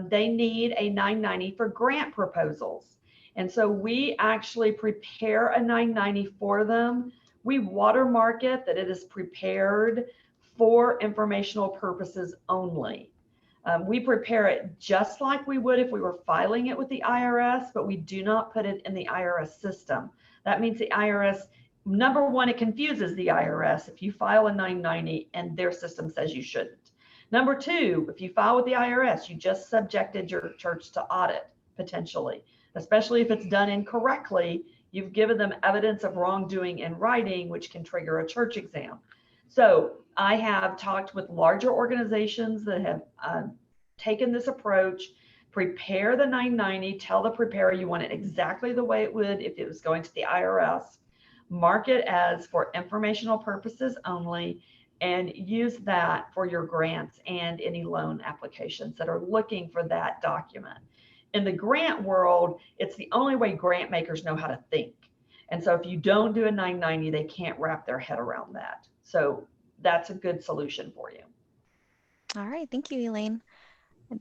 They need a 990 for grant proposals. And so we actually prepare a 990 for them. We watermark it that it is prepared for informational purposes only. We prepare it just like we would if we were filing it with the IRS, but we do not put it in the IRS system. That means the IRS, number one, it confuses the IRS if you file a 990 and their system says you shouldn't. Number two, if you file with the IRS, you just subjected your church to audit potentially, especially if it's done incorrectly. You've given them evidence of wrongdoing in writing, which can trigger a church exam. So I have talked with larger organizations that have taken this approach. Prepare the 990, tell the preparer you want it exactly the way it would if it was going to the IRS. Mark it as for informational purposes only, and use that for your grants and any loan applications that are looking for that document. In the grant world, it's the only way grant makers know how to think. And so if you don't do a 990, they can't wrap their head around that. So that's a good solution for you. All right, thank you, Elaine.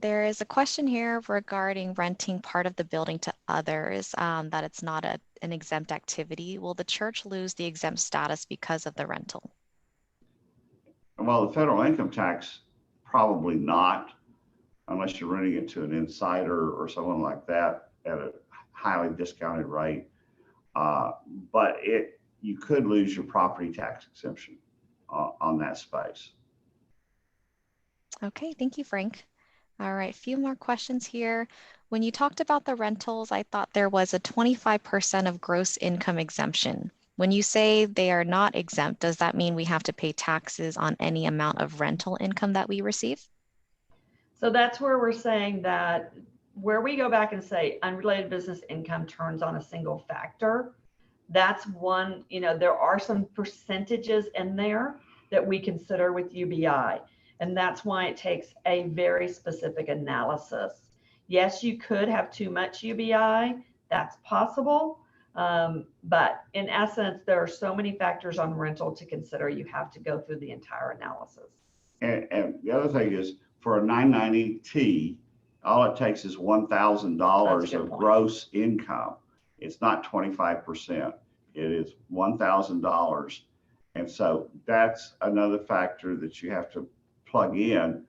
There is a question here regarding renting part of the building to others, that it's not an exempt activity. Will the church lose the exempt status because of the rental? Well, the federal income tax, probably not, unless you're renting it to an insider or someone like that at a highly discounted rate. But you could lose your property tax exemption on that space. Okay, thank you, Frank. All right, a few more questions here. When you talked about the rentals, I thought there was a 25% of gross income exemption. When you say they are not exempt, does that mean we have to pay taxes on any amount of rental income that we receive? So that's where we're saying that where we go back and say unrelated business income turns on a single factor, that's one, there are some percentages in there that we consider with UBI. And that's why it takes a very specific analysis. Yes, you could have too much UBI. That's possible. But in essence, there are so many factors on rental to consider. You have to go through the entire analysis. And the other thing is, for a 990T, all it takes is $1,000 of gross income. It's not 25%. It is $1,000. And so that's another factor that you have to plug in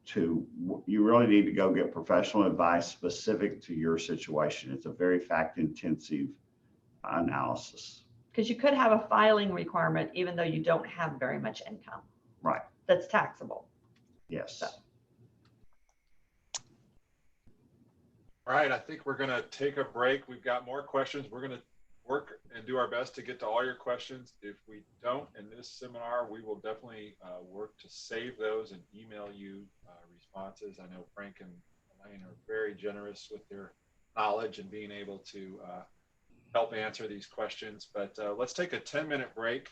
to. You really need to go get professional advice specific to your situation. It's a very fact-intensive analysis. Because you could have a filing requirement even though you don't have very much income. Right. That's taxable. Yes. So. All right, I think we're going to take a break. We've got more questions. We're going to work and do our best to get to all your questions. If we don't in this seminar, we will definitely work to save those and email you responses. I know Frank and Elaine are very generous with their knowledge and being able to help answer these questions. But let's take a 10-minute break.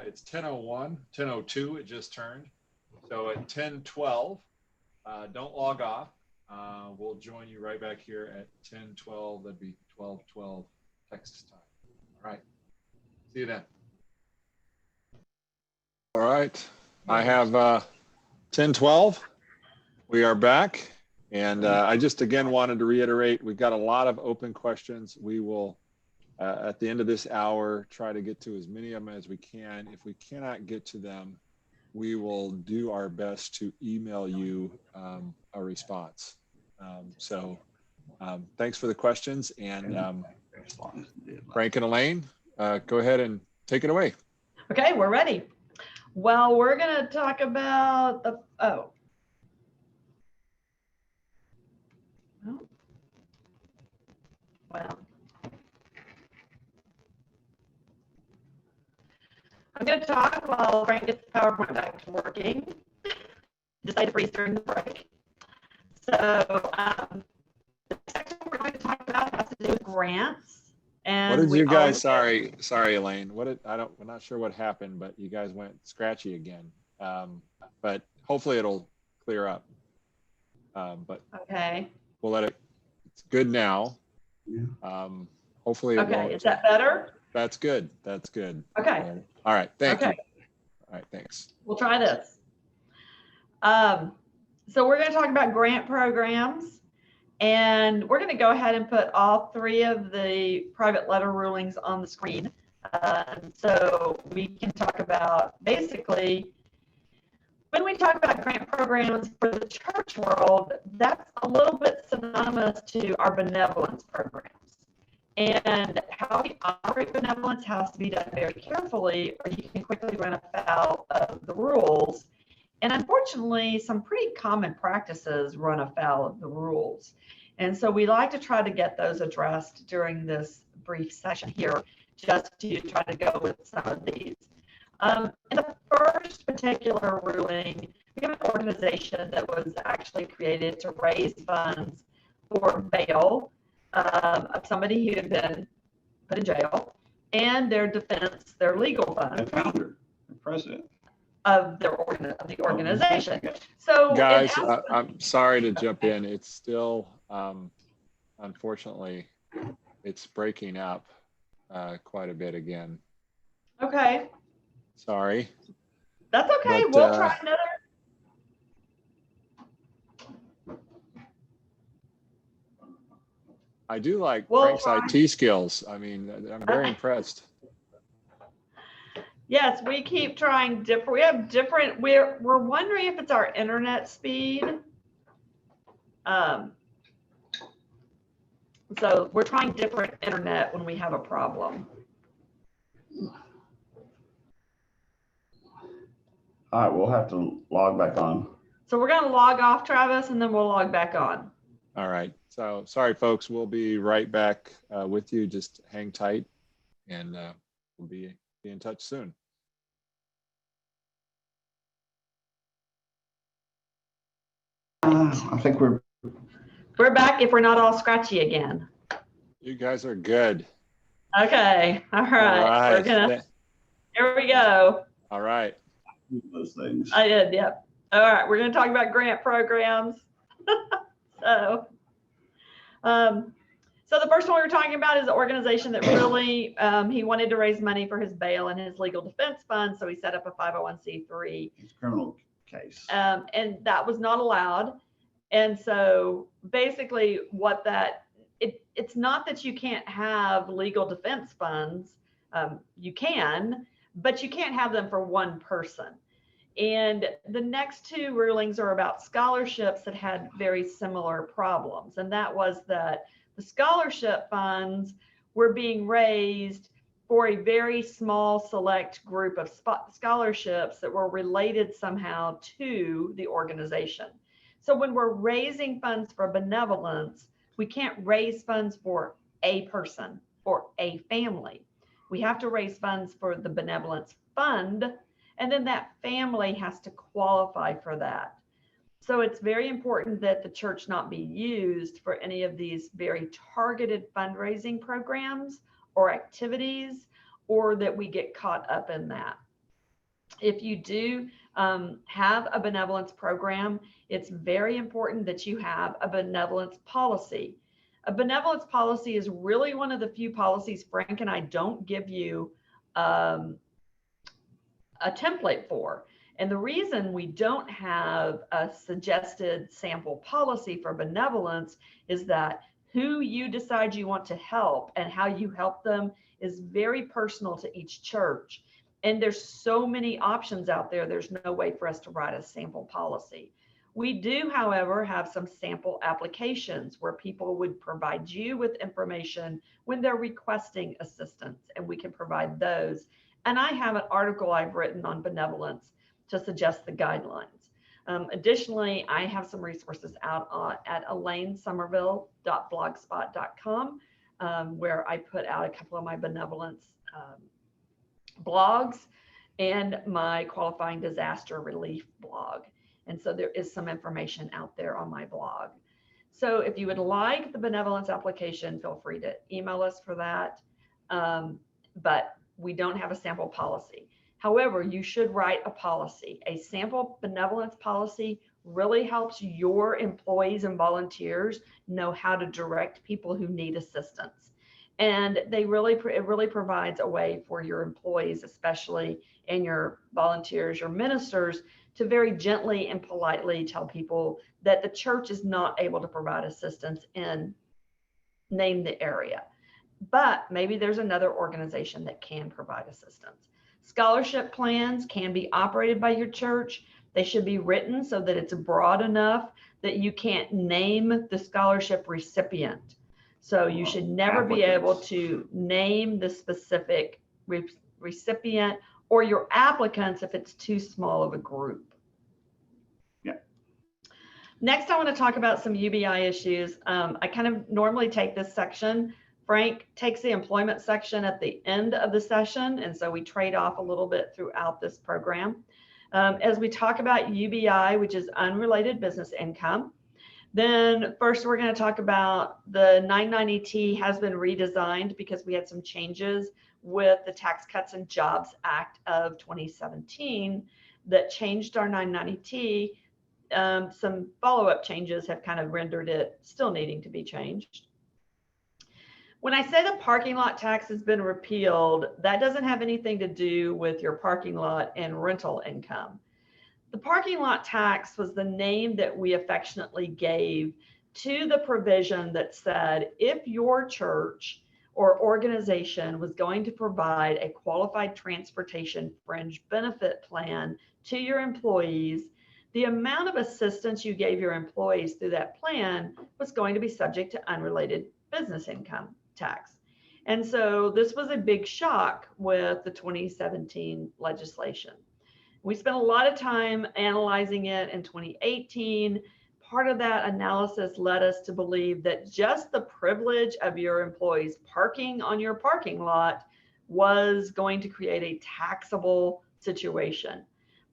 It's 10:01, 10:02, it just turned. So at 10:12, don't log off. We'll join you right back here at 10:12. That'd be 12:12 Texas time. All right. See you then. All right. I have 10:12. We are back. And I just again wanted to reiterate, we've got a lot of open questions. We will, at the end of this hour, try to get to as many of them as we can. If we cannot get to them, we will do our best to email you a response. So thanks for the questions, and As long as it did. Frank and Elaine, go ahead and take it away. Okay, we're ready. Well, we're going to talk about the, oh. Well, I'm going to talk while Frank gets the PowerPoint back to working. Decided to freeze during the break. So the section we're going to talk about has to do with grants. And What did you guys, sorry, Elaine, I'm not sure what happened, but you guys went scratchy again. But hopefully it'll clear up. But okay. we'll let it, it's good now. Yeah. Hopefully it won't. Is that better? That's good. That's good. Okay. All right. Thank you. Okay. All right. Thanks. We'll try this. So we're going to talk about grant programs, and we're going to go ahead and put all three of the private letter rulings on the screen. So we can talk about basically, when we talk about grant programs for the church world, that's a little bit synonymous to our benevolence programs. And how we operate benevolence has to be done very carefully, or you can quickly run afoul of the rules. And unfortunately, some pretty common practices run afoul of the rules. And so we like to try to get those addressed during this brief session here, just to try to go with some of these. In the first particular ruling, we have an organization that was actually created to raise funds for bail of somebody who had been put in jail, and their defense, their legal fund. The founder, the president. Of the organization. So guys, I'm sorry to jump in. It's still, unfortunately, it's breaking up quite a bit again. Okay. Sorry. That's okay. But, we'll try another. I do like Frank's IT skills. I mean, I'm very impressed. Yes, we keep trying different. We have different. We're wondering if it's our internet speed. So we're trying different internet when we have a problem. All right, we'll have to log back on. So we're going to log off, Travis, and then we'll log back on. All right. So sorry, folks. We'll be right back with you. Just hang tight, and we'll be in touch soon. I think we're back if we're not all scratchy again. You guys are good. Okay. All right. We're gonna. Here we go. All right. those things. I did. Yep. All right. We're going to talk about grant programs. So the first one we were talking about is the organization that really, he wanted to raise money for his bail and his legal defense fund. So he set up a 501c3. It's a criminal case. And that was not allowed. And so basically what that, it's not that you can't have legal defense funds. You can, but you can't have them for one person. And the next two rulings are about scholarships that had very similar problems. And that was that the scholarship funds were being raised for a very small select group of scholarships that were related somehow to the organization. So when we're raising funds for benevolence, we can't raise funds for a person or a family. We have to raise funds for the benevolence fund, and then that family has to qualify for that. So it's very important that the church not be used for any of these very targeted fundraising programs or activities, or that we get caught up in that. If you do have a benevolence program, it's very important that you have a benevolence policy. A benevolence policy is really one of the few policies Frank and I don't give you a template for. And the reason we don't have a suggested sample policy for benevolence is that who you decide you want to help and how you help them is very personal to each church. And there's so many options out there, there's no way for us to write a sample policy. We do, however, have some sample applications where people would provide you with information when they're requesting assistance, and we can provide those. And I have an article I've written on benevolence to suggest the guidelines. Additionally, I have some resources out at elainesomerville.blogspot.com, where I put out a couple of my benevolence blogs and my qualifying disaster relief blog. And so there is some information out there on my blog. So if you would like the benevolence application, feel free to email us for that. But we don't have a sample policy. However, you should write a policy. A sample benevolence policy really helps your employees and volunteers know how to direct people who need assistance. And it really provides a way for your employees, especially, and your volunteers, your ministers, to very gently and politely tell people that the church is not able to provide assistance in name the area, but maybe there's another organization that can provide assistance. Scholarship plans can be operated by your church. They should be written so that it's broad enough that you can't name the scholarship recipient. So you should never be able to name the specific recipient or your applicants if it's too small of a group. Yeah. Next, I want to talk about some UBI issues. I kind of normally take this section. Frank takes the employment section at the end of the session, and so we trade off a little bit throughout this program. As we talk about UBI, which is unrelated business income, then first we're going to talk about the 990T has been redesigned because we had some changes with the Tax Cuts and Jobs Act of 2017 that changed our 990T. Some follow-up changes have kind of rendered it still needing to be changed. When I say the parking lot tax has been repealed, that doesn't have anything to do with your parking lot and rental income. The parking lot tax was the name that we affectionately gave to the provision that said if your church or organization was going to provide a qualified transportation fringe benefit plan to your employees, the amount of assistance you gave your employees through that plan was going to be subject to unrelated business income tax. And so this was a big shock with the 2017 legislation. We spent a lot of time analyzing it in 2018. Part of that analysis led us to believe that just the privilege of your employees parking on your parking lot was going to create a taxable situation.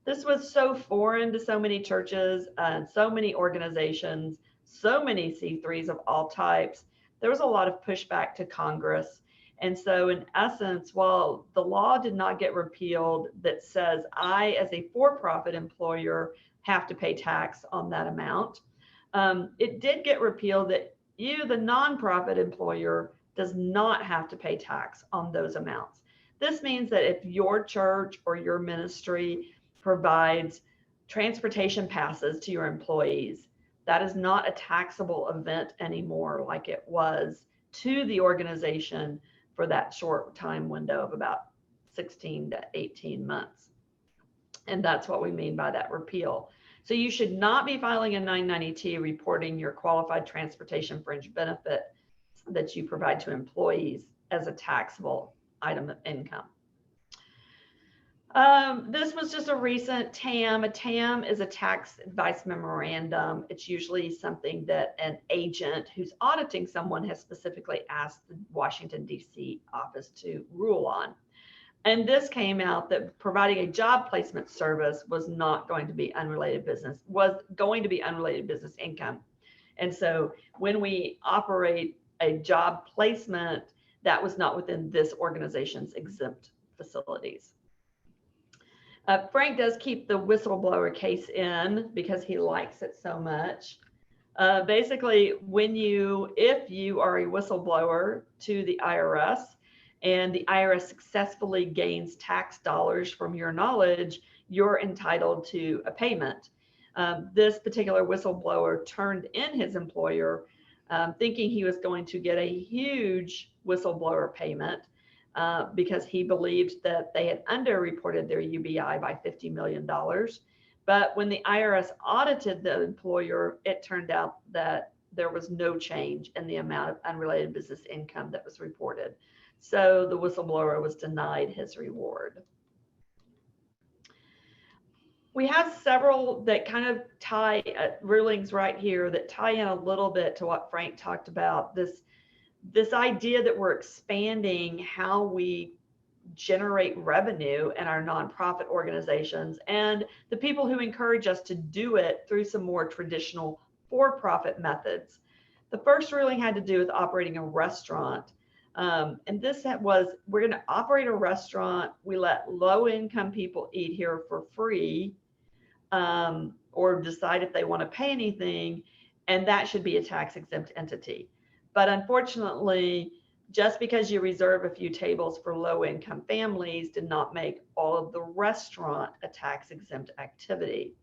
This was so foreign to so many churches and so many organizations, so many C3s of all types. There was a lot of pushback to Congress. And so in essence, while the law did not get repealed that says I, as a for-profit employer, have to pay tax on that amount, it did get repealed that you, the nonprofit employer, does not have to pay tax on those amounts. This means that if your church or your ministry provides transportation passes to your employees, that is not a taxable event anymore like it was to the organization for that short time window of about 16 to 18 months. And that's what we mean by that repeal. So you should not be filing a 990T reporting your qualified transportation fringe benefit that you provide to employees as a taxable item of income. This was just a recent TAM. A TAM is a tax advice memorandum. It's usually something that an agent who's auditing someone has specifically asked the Washington, D.C. office to rule on. And this came out that providing a job placement service was not going to be unrelated business, was going to be unrelated business income. And so when we operate a job placement, that was not within this organization's exempt facilities. Frank does keep the whistleblower case in because he likes it so much. Basically, if you are a whistleblower to the IRS and the IRS successfully gains tax dollars from your knowledge, you're entitled to a payment. This particular whistleblower turned in his employer thinking he was going to get a huge whistleblower payment because he believed that they had underreported their UBI by $50 million. But when the IRS audited the employer, it turned out that there was no change in the amount of unrelated business income that was reported. So the whistleblower was denied his reward. We have several that kind of tie rulings right here that tie in a little bit to what Frank talked about, this idea that we're expanding how we generate revenue in our nonprofit organizations and the people who encourage us to do it through some more traditional for-profit methods. The first ruling had to do with operating a restaurant. And this was, we're going to operate a restaurant. We let low-income people eat here for free, or decide if they want to pay anything, and that should be a tax-exempt entity. But unfortunately, just because you reserve a few tables for low-income families did not make all of the restaurant a tax-exempt activity.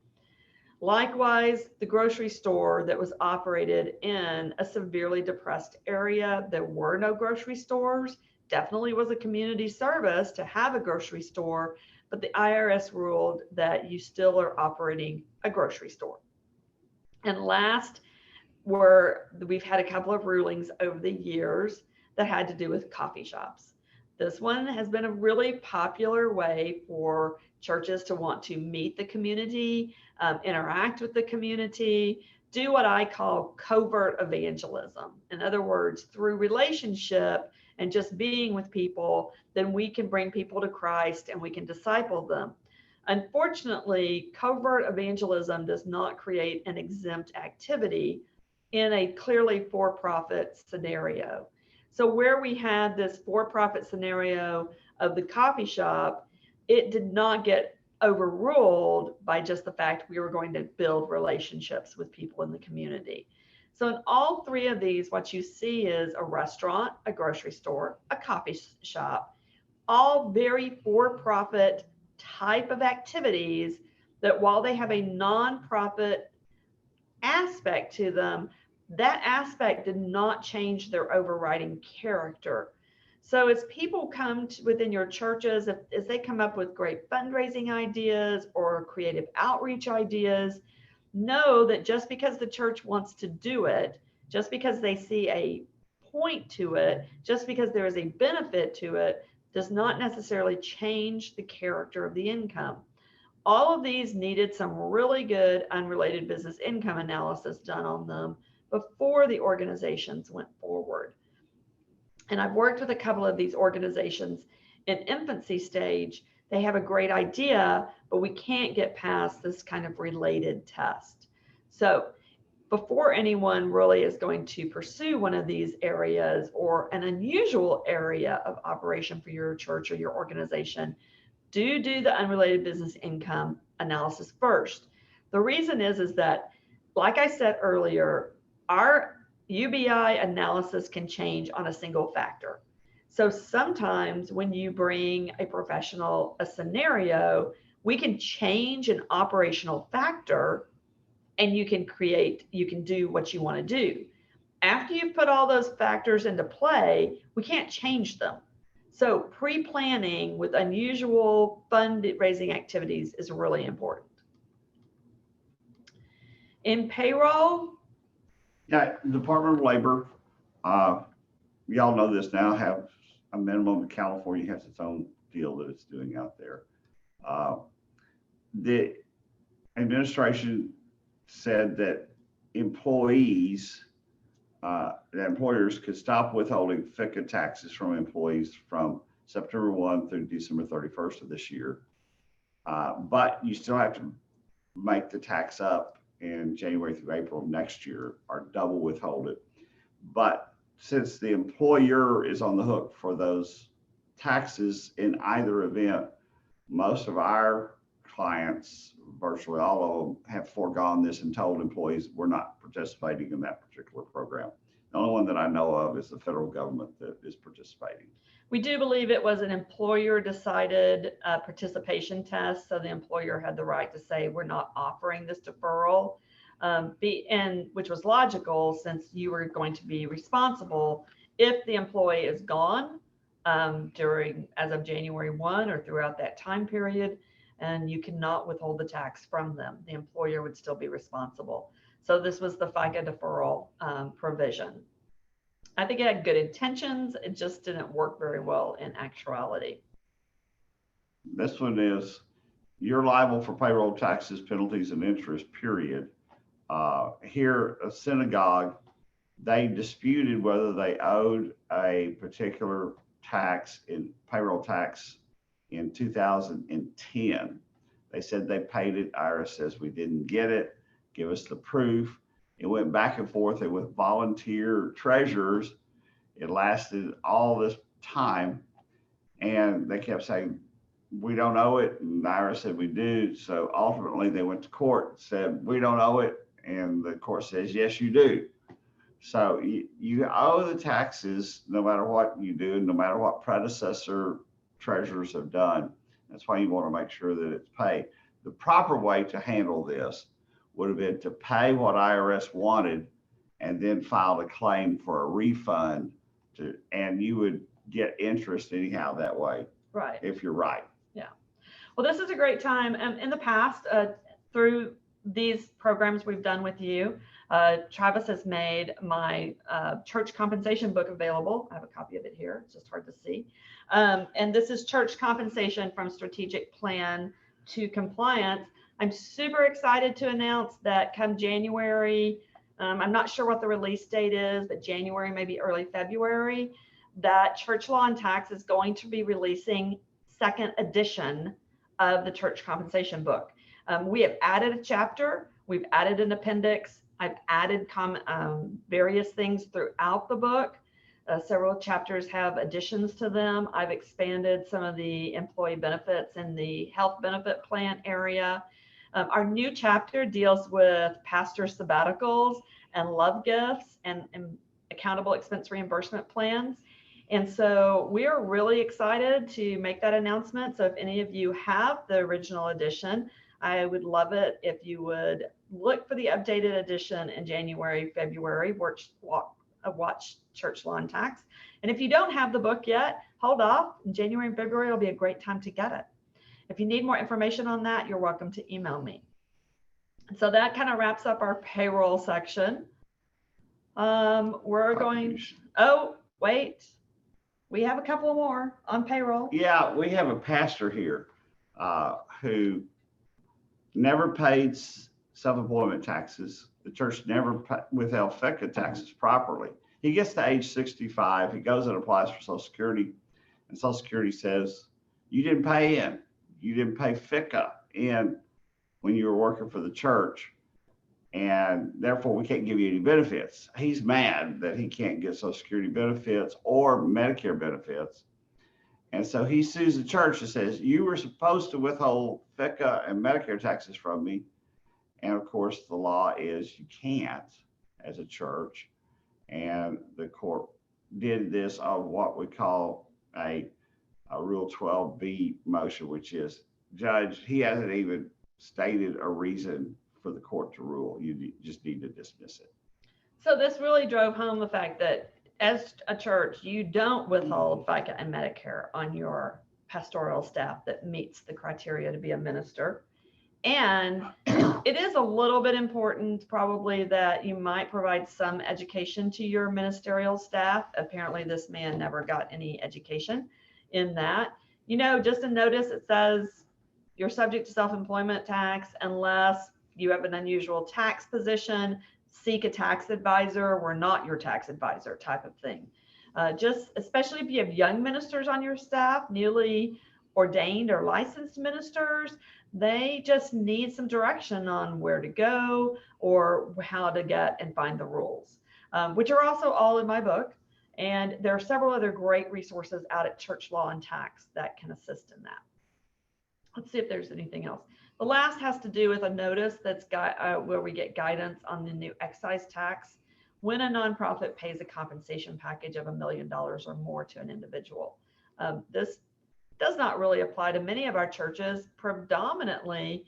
Likewise, the grocery store that was operated in a severely depressed area, there were no grocery stores, definitely was a community service to have a grocery store, but the IRS ruled that you still are operating a grocery store. And last, we've had a couple of rulings over the years that had to do with coffee shops. This one has been a really popular way for churches to want to meet the community, interact with the community, do what I call covert evangelism. In other words, through relationship and just being with people, then we can bring people to Christ and we can disciple them. Unfortunately, covert evangelism does not create an exempt activity in a clearly for-profit scenario. So where we had this for-profit scenario of the coffee shop, it did not get overruled by just the fact we were going to build relationships with people in the community. So in all three of these, what you see is a restaurant, a grocery store, a coffee shop, all very for-profit type of activities that while they have a nonprofit aspect to them, that aspect did not change their overriding character. So as people come within your churches, as they come up with great fundraising ideas or creative outreach ideas, know that just because the church wants to do it, just because they see a point to it, just because there is a benefit to it, does not necessarily change the character of the income. All of these needed some really good unrelated business income analysis done on them before the organizations went forward. And I've worked with a couple of these organizations in infancy stage. They have a great idea, but we can't get past this kind of related test. So before anyone really is going to pursue one of these areas or an unusual area of operation for your church or your organization, do the unrelated business income analysis first. The reason is that, like I said earlier, our UBI analysis can change on a single factor. So sometimes when you bring a professional a scenario, we can change an operational factor and you can do what you want to do. After you've put all those factors into play, we can't change them. So pre-planning with unusual fundraising activities is really important. In payroll, yeah, the Department of Labor, y'all know this now, have a minimum. California has its own deal that it's doing out there. The administration said that employers could stop withholding Fica taxes from employees from September 1 through December 31st of this year. But you still have to make the tax up in January through April of next year, or double withhold it. But since the employer is on the hook for those taxes in either event, most of our clients, virtually all of them, have foregone this and told employees we're not participating in that particular program. The only one that I know of is the federal government that is participating. We do believe it was an employer decided participation test. So the employer had the right to say, we're not offering this deferral, which was logical since you were going to be responsible if the employee is gone as of January 1 or throughout that time period. and you cannot withhold the tax from them. The employer would still be responsible. So this was the FICA deferral provision. I think it had good intentions. It just didn't work very well in actuality. This one is, you're liable for payroll taxes, penalties, and interest, period. Here, a synagogue, they disputed whether they owed a particular tax in payroll tax in 2010. They said they paid it. IRS says we didn't get it. Give us the proof. It went back and forth, and with volunteer treasurers, it lasted all this time, and they kept saying, we don't owe it, and the IRS said we do. So ultimately they went to court and said, we don't owe it, and the court says, yes, you do. So you owe the taxes no matter what you do, no matter what predecessor treasurers have done. That's why you want to make sure that it's paid. The proper way to handle this would have been to pay what IRS wanted and then file a claim for a refund, and you would get interest anyhow that way. Right. If you're right. Yeah. Well, this is a great time. In the past, through these programs we've done with you, Travis has made my church compensation book available. I have a copy of it here. It's just hard to see. And this is church compensation from strategic plan to compliance. I'm super excited to announce that come January, I'm not sure what the release date is, but January, maybe early February, that Church Law and Tax is going to be releasing second edition of the church compensation book. We have added a chapter, we've added an appendix, I've added various things throughout the book. Several chapters have additions to them. I've expanded some of the employee benefits in the health benefit plan area. Our new chapter deals with pastor sabbaticals and love gifts and accountable expense reimbursement plans. And so we are really excited to make that announcement. So if any of you have the original edition, I would love it if you would look for the updated edition in January, February, watch Church Law and Tax. And if you don't have the book yet, hold off. In January and February will be a great time to get it. If you need more information on that, you're welcome to email me. So that kind of wraps up our payroll section. We're going, oh, wait. We have a couple more on payroll. Yeah, we have a pastor here who never paid self-employment taxes. The church never withheld Fica taxes properly. He gets to age 65. He goes and applies for Social Security, and Social Security says, you didn't pay in. You didn't pay Fica in when you were working for the church, and therefore we can't give you any benefits. He's mad that he can't get Social Security benefits or Medicare benefits. And so he sues the church and says, you were supposed to withhold Fica and Medicare taxes from me. And of course, the law is you can't as a church. And the court did this on what we call a Rule 12B motion, which is, Judge, he hasn't even stated a reason for the court to rule. You just need to dismiss it. So this really drove home the fact that as a church, you don't withhold FICA and Medicare on your pastoral staff that meets the criteria to be a minister. And it is a little bit important probably that you might provide some education to your ministerial staff. Apparently this man never got any education in that. You know, just a notice, it says you're subject to self-employment tax unless you have an unusual tax position, seek a tax advisor, we're not your tax advisor type of thing. Just especially if you have young ministers on your staff, newly ordained or licensed ministers, they just need some direction on where to go or how to get and find the rules, which are also all in my book. And there are several other great resources out at Church Law and Tax that can assist in that. Let's see if there's anything else. The last has to do with a notice that's where we get guidance on the new excise tax when a nonprofit pays a compensation package of $1 million or more to an individual. This does not really apply to many of our churches. Predominantly,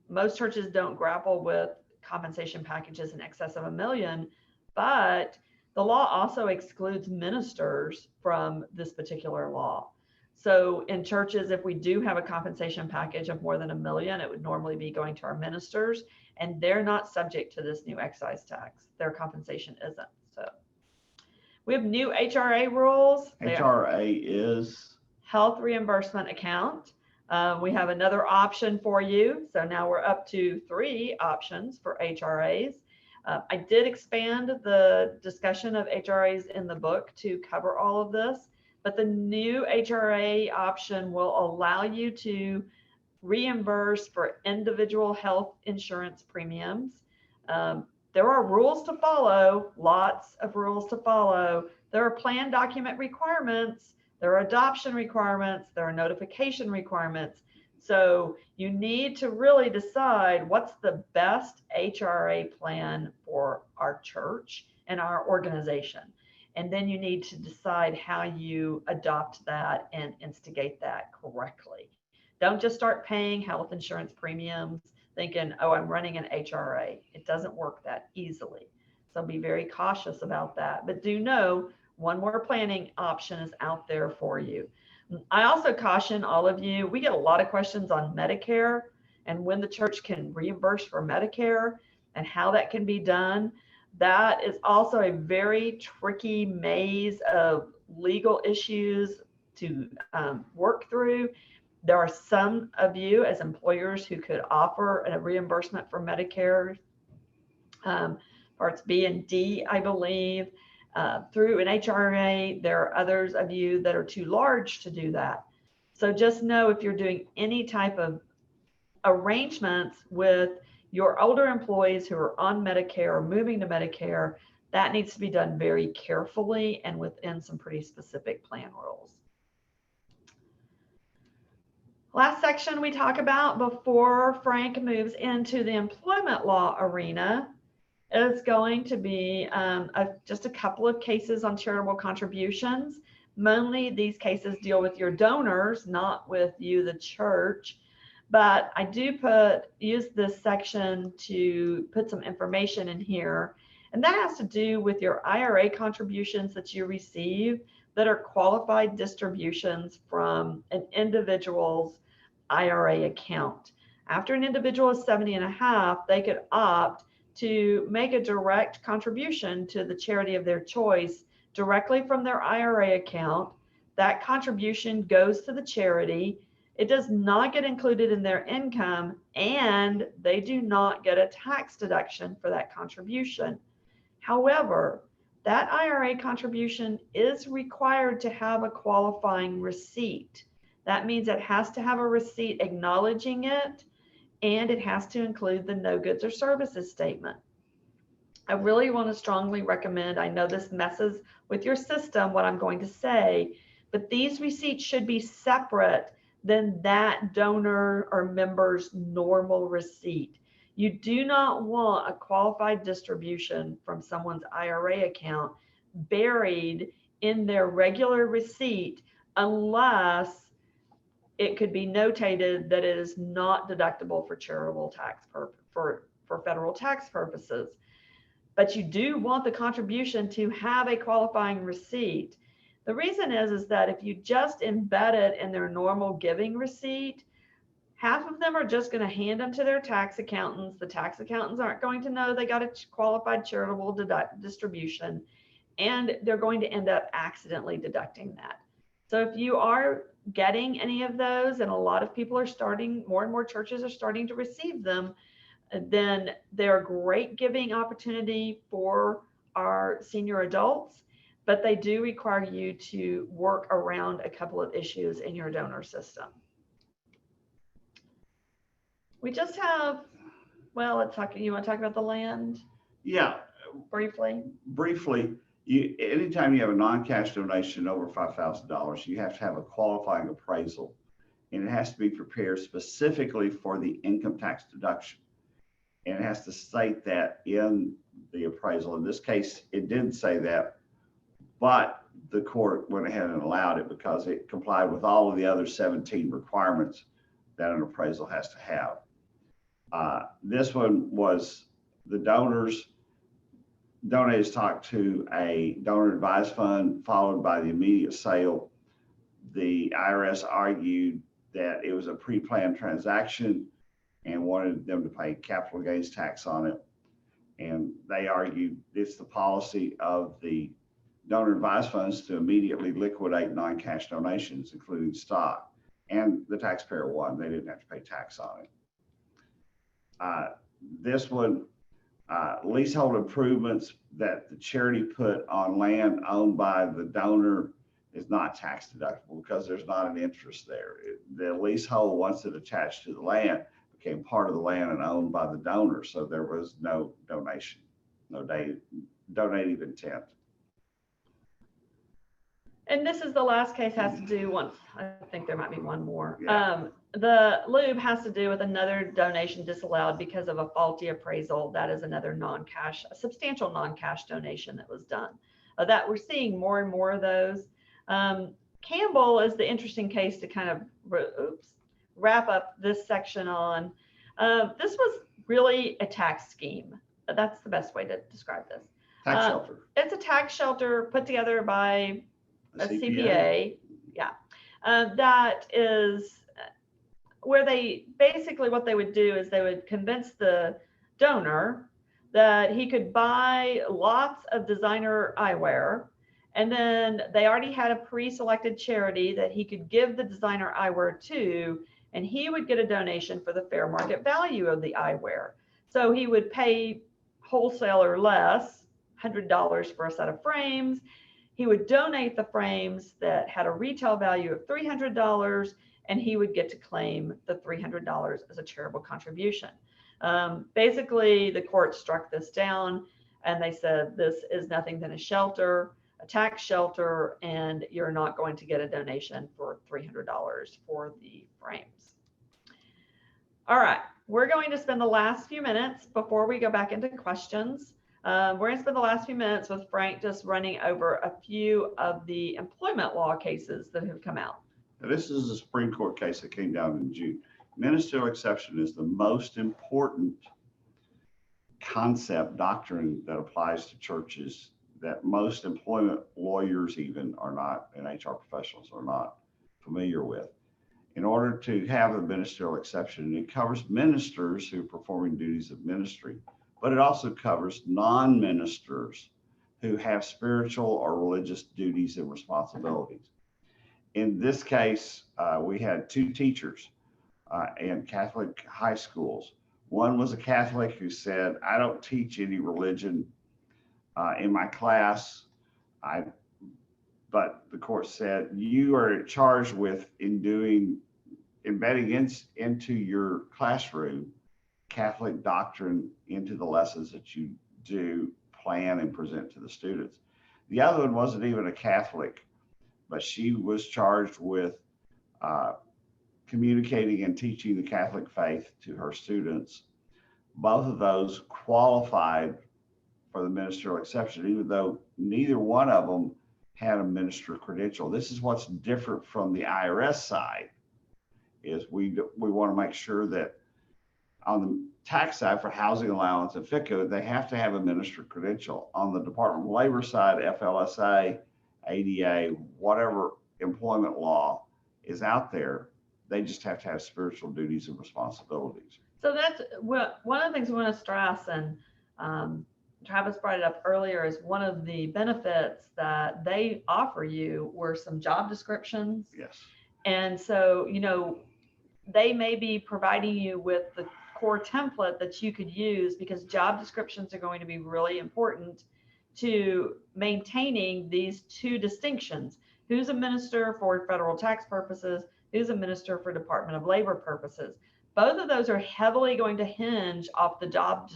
most churches don't grapple with compensation packages in excess of $1 million, but the law also excludes ministers from this particular law. So in churches, if we do have a compensation package of more than $1 million, it would normally be going to our ministers, and they're not subject to this new excise tax. Their compensation isn't. So we have new HRA rules. HRA is health reimbursement account. We have another option for you. So now we're up to 3 options for HRAs. I did expand the discussion of HRAs in the book to cover all of this, but the new HRA option will allow you to reimburse for individual health insurance premiums. There are rules to follow, lots of rules to follow. There are plan document requirements, there are adoption requirements, there are notification requirements. So you need to really decide what's the best HRA plan for our church and our organization. And then you need to decide how you adopt that and instigate that correctly. Don't just start paying health insurance premiums thinking, oh, I'm running an HRA. It doesn't work that easily. So be very cautious about that. But do know one more planning option is out there for you. I also caution all of you, we get a lot of questions on Medicare and when the church can reimburse for Medicare and how that can be done. That is also a very tricky maze of legal issues to work through. There are some of you as employers who could offer a reimbursement for Medicare, parts B and D, I believe, through an HRA. There are others of you that are too large to do that. So just know if you're doing any type of arrangements with your older employees who are on Medicare or moving to Medicare, that needs to be done very carefully and within some pretty specific plan rules. Last section we talk about before Frank moves into the employment law arena is going to be just a couple of cases on charitable contributions. Mainly these cases deal with your donors, not with you, the church. But I do use this section to put some information in here. And that has to do with your IRA contributions that you receive that are qualified distributions from an individual's IRA account. After an individual is 70 and a half, they could opt to make a direct contribution to the charity of their choice directly from their IRA account. That contribution goes to the charity. It does not get included in their income, and they do not get a tax deduction for that contribution. However, that IRA contribution is required to have a qualifying receipt. That means it has to have a receipt acknowledging it, and it has to include the no goods or services statement. I really want to strongly recommend, I know this messes with your system, what I'm going to say, but these receipts should be separate than that donor or member's normal receipt. You do not want a qualified distribution from someone's IRA account buried in their regular receipt unless it could be notated that it is not deductible for charitable tax for federal tax purposes. But you do want the contribution to have a qualifying receipt. The reason is that if you just embed it in their normal giving receipt, half of them are just going to hand them to their tax accountants. The tax accountants aren't going to know they got a qualified charitable distribution, and they're going to end up accidentally deducting that. So if you are getting any of those, and a lot of people are starting, more and more churches are starting to receive them, then they're a great giving opportunity for our senior adults, but they do require you to work around a couple of issues in your donor system. We just have, well, let's talk, you want to talk about the land? Yeah. Briefly? Briefly, anytime you have a non-cash donation over $5,000, you have to have a qualifying appraisal, and it has to be prepared specifically for the income tax deduction. And it has to state that in the appraisal. In this case, it didn't say that, but the court went ahead and allowed it because it complied with all of the other 17 requirements that an appraisal has to have. This one was the donors talked to a donor advised fund, followed by the immediate sale. the IRS argued that it was a pre-planned transaction and wanted them to pay capital gains tax on it. And they argued it's the policy of the donor advised funds to immediately liquidate non-cash donations, including stock. And the taxpayer won. They didn't have to pay tax on it. This one, leasehold improvements that the charity put on land owned by the donor is not tax deductible because there's not an interest there. The leasehold, once it attached to the land, became part of the land and owned by the donor. So there was no donation, no donative intent. And this is the last case, has to do one, I think there might be one more. Yeah. The lube has to do with another donation disallowed because of a faulty appraisal. That is another non-cash, a substantial non-cash donation that was done. That we're seeing more and more of those. Campbell is the interesting case to kind of wrap up this section on. This was really a tax scheme. That's the best way to describe this. Tax shelter. It's a tax shelter put together by a CPA. Yeah. That is where they basically, what they would do is they would convince the donor that he could buy lots of designer eyewear. And then they already had a pre-selected charity that he could give the designer eyewear to, and he would get a donation for the fair market value of the eyewear. So he would pay wholesaler less, $100 for a set of frames. He would donate the frames that had a retail value of $300, and he would get to claim the $300 as a charitable contribution. Basically, the court struck this down, and they said this is nothing than a shelter, a tax shelter, and you're not going to get a donation for $300 for the frames. All right, we're going to spend the last few minutes before we go back into questions. We're going to spend the last few minutes with Frank just running over a few of the employment law cases that have come out. Now, this is a Supreme Court case that came down in June. Ministerial exception is the most important concept, doctrine that applies to churches that most employment lawyers even are not, and HR professionals are not familiar with. In order to have a ministerial exception, it covers ministers who are performing duties of ministry, but it also covers non-ministers who have spiritual or religious duties and responsibilities. In this case, we had two teachers in Catholic high schools. One was a Catholic who said, I don't teach any religion in my class, but the court said, you are charged with embedding into your classroom Catholic doctrine into the lessons that you do plan and present to the students. The other one wasn't even a Catholic, but she was charged with communicating and teaching the Catholic faith to her students. Both of those qualified for the ministerial exception, even though neither one of them had a minister credential. This is what's different from the IRS side, is we want to make sure that on the tax side for housing allowance and Fica, they have to have a minister credential. On the Department of Labor side, FLSA, ADA, whatever employment law is out there, they just have to have spiritual duties and responsibilities. So that's one of the things we want to stress, and Travis brought it up earlier, is one of the benefits that they offer you were some job descriptions. Yes. And so, they may be providing you with the core template that you could use, because job descriptions are going to be really important to maintaining these two distinctions. Who's a minister for federal tax purposes? Who's a minister for Department of Labor purposes? Both of those are heavily going to hinge off the job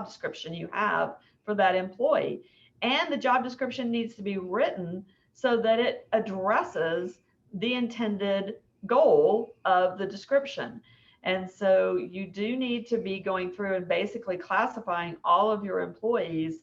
description you have for that employee. And the job description needs to be written so that it addresses the intended goal of the description. And so you do need to be going through and basically classifying all of your employees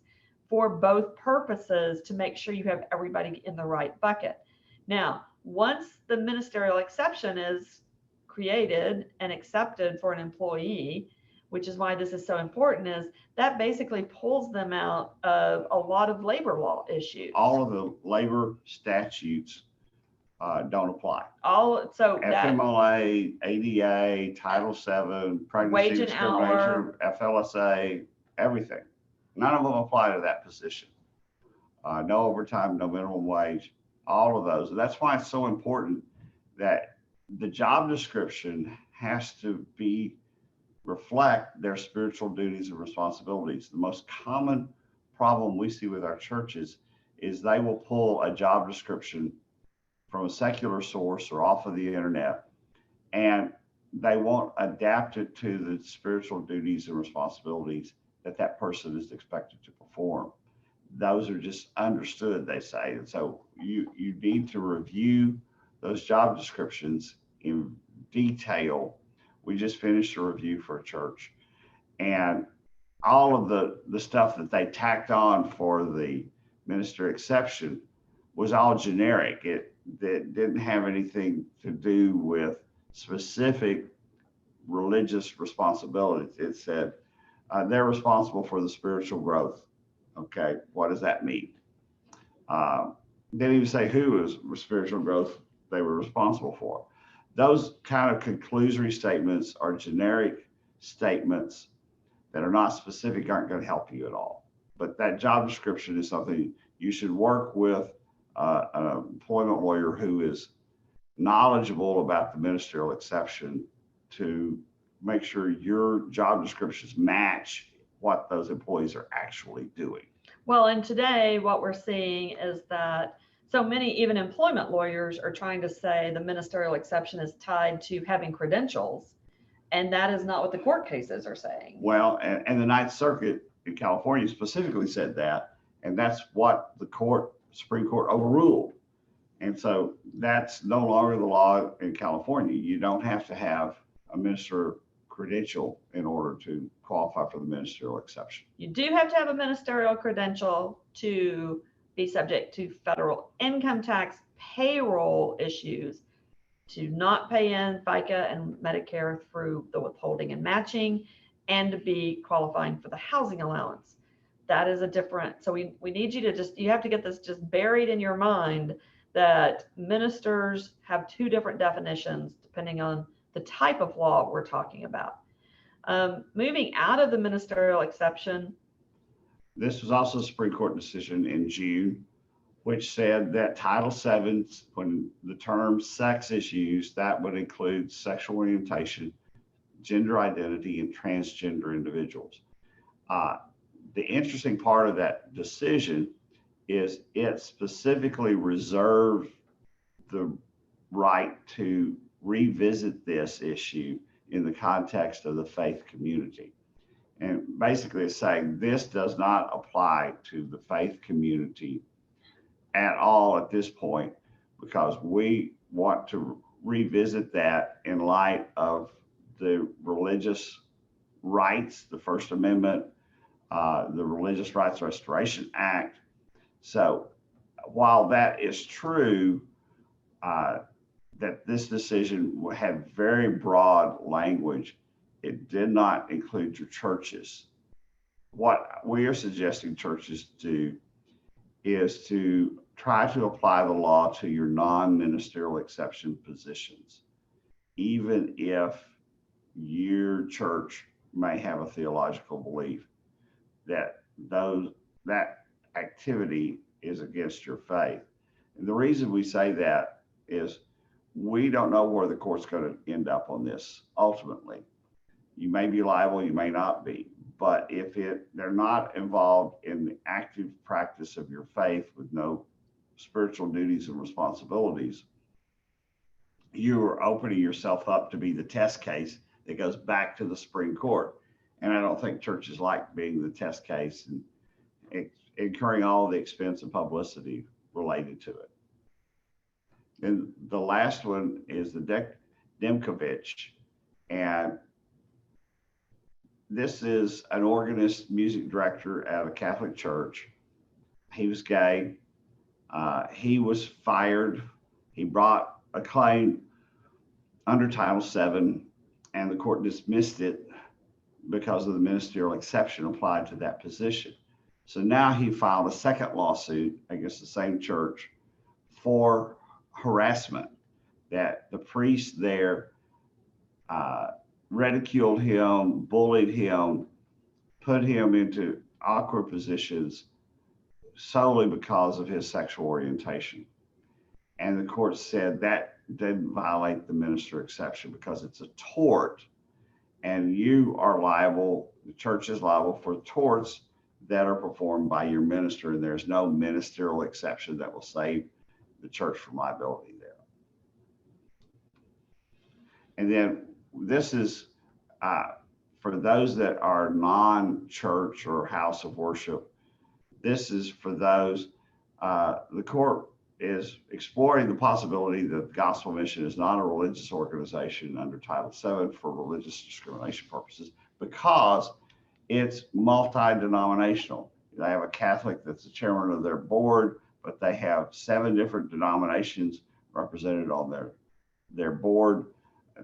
for both purposes to make sure you have everybody in the right bucket. Now, once the ministerial exception is created and accepted for an employee, which is why this is so important, is that basically pulls them out of a lot of labor law issues. All of the labor statutes don't apply. So that FMLA, ADA, Title VII, wage pregnancy and discrimination, hour. FLSA, everything. None of them apply to that position. No overtime, no minimum wage, all of those. And that's why it's so important that the job description has to reflect their spiritual duties and responsibilities. The most common problem we see with our churches is they will pull a job description from a secular source or off of the internet, and they won't adapt it to the spiritual duties and responsibilities that that person is expected to perform. Those are just understood, they say. And so you need to review those job descriptions in detail. We just finished a review for a church, and all of the stuff that they tacked on for the Ministerial Exception was all generic. It didn't have anything to do with specific religious responsibilities. It said they're responsible for the spiritual growth. Okay, what does that mean? Didn't even say who is spiritual growth they were responsible for. Those kind of conclusory statements are generic statements that are not specific, aren't going to help you at all. But that job description is something you should work with an employment lawyer who is knowledgeable about the Ministerial Exception to make sure your job descriptions match what those employees are actually doing. Well, and today what we're seeing is that so many, even employment lawyers, are trying to say the Ministerial Exception is tied to having credentials, and that is not what the court cases are saying. Well, and the Ninth Circuit in California specifically said that, and that's what the Supreme Court overruled. And so that's no longer the law in California. You don't have to have a ministerial credential in order to qualify for the Ministerial Exception. You do have to have a ministerial credential to be subject to federal income tax payroll issues, to not pay in FICA and Medicare through the withholding and matching, and to be qualifying for the housing allowance. That is a different, so we need you to you have to get this just buried in your mind that ministers have two different definitions depending on the type of law we're talking about. Moving out of the Ministerial Exception. This was also a Supreme Court decision in June, which said that Title VII, when the term sex is used, that would include sexual orientation, gender identity, and transgender individuals. The interesting part of that decision is it specifically reserved the right to revisit this issue in the context of the faith community. And basically it's saying this does not apply to the faith community at all at this point, because we want to revisit that in light of the religious rights, the First Amendment, the Religious Rights Restoration Act. So while that is true, that this decision had very broad language, it did not include your churches. What we are suggesting churches do is to try to apply the law to your non-ministerial exception positions, even if your church may have a theological belief that that activity is against your faith. And the reason we say that is we don't know where the court's going to end up on this ultimately. You may be liable, you may not be, but if they're not involved in the active practice of your faith with no spiritual duties and responsibilities, you are opening yourself up to be the test case that goes back to the Supreme Court. And I don't think churches like being the test case and incurring all the expense and publicity related to it. And the last one is the Demkovich. And this is an organist, music director at a Catholic church. He was gay. He was fired. He brought a claim under Title VII, and the court dismissed it because of the ministerial exception applied to that position. So now he filed a second lawsuit against the same church for harassment, that the priest there ridiculed him, bullied him, put him into awkward positions solely because of his sexual orientation. And the court said that didn't violate the minister exception because it's a tort, and you are liable, the church is liable for torts that are performed by your minister, and there's no ministerial exception that will save the church from liability there. And then this is for those that are non-church or house of worship. This is for those, the court is exploring the possibility that Gospel Mission is not a religious organization under Title VII for religious discrimination purposes because it's multi-denominational. They have a Catholic that's the chairman of their board, but they have 7 different denominations represented on their board.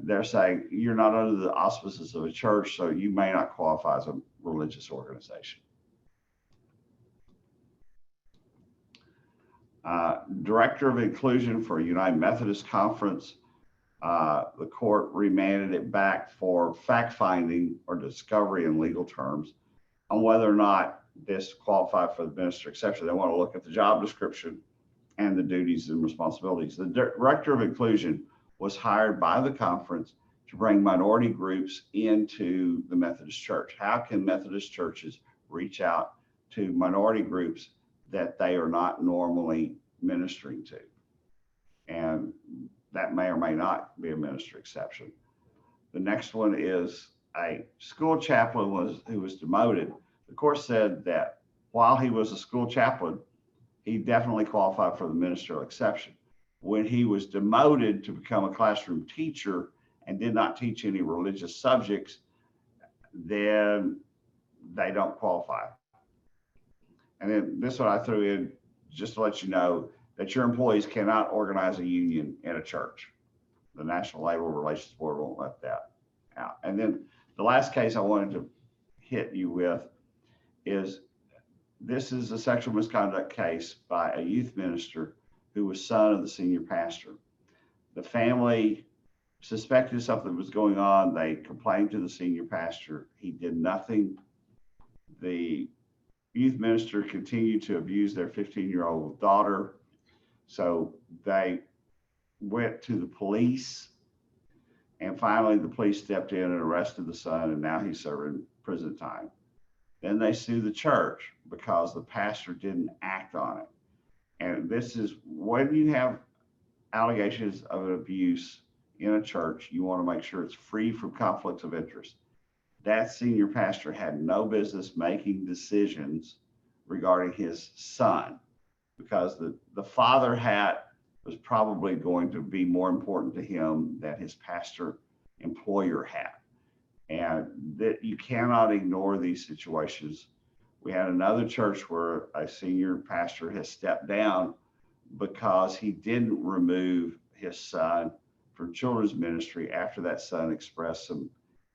They're saying you're not under the auspices of a church, so you may not qualify as a religious organization. Director of Inclusion for United Methodist Conference, the court remanded it back for fact-finding or discovery in legal terms on whether or not this qualified for the minister exception. They want to look at the job description and the duties and responsibilities. The Director of Inclusion was hired by the conference to bring minority groups into the Methodist Church. How can Methodist churches reach out to minority groups that they are not normally ministering to? And that may or may not be a minister exception. The next one is a school chaplain who was demoted. The court said that while he was a school chaplain, he definitely qualified for the ministerial exception. When he was demoted to become a classroom teacher and did not teach any religious subjects, then they don't qualify. And then this one I threw in just to let you know that your employees cannot organize a union in a church. The National Labor Relations Board won't let that out. And then the last case I wanted to hit you with is this is a sexual misconduct case by a youth minister who was son of the senior pastor. The family suspected something was going on. They complained to the senior pastor. He did nothing. The youth minister continued to abuse their 15-year-old daughter. So they went to the police, and finally the police stepped in and arrested the son, and now he's serving prison time. Then they sued the church because the pastor didn't act on it. And this is when you have allegations of an abuse in a church, you want to make sure it's free from conflicts of interest. That senior pastor had no business making decisions regarding his son because the father hat was probably going to be more important to him than his pastor employer hat. And that you cannot ignore these situations. We had another church where a senior pastor has stepped down because he didn't remove his son from children's ministry after that son expressed some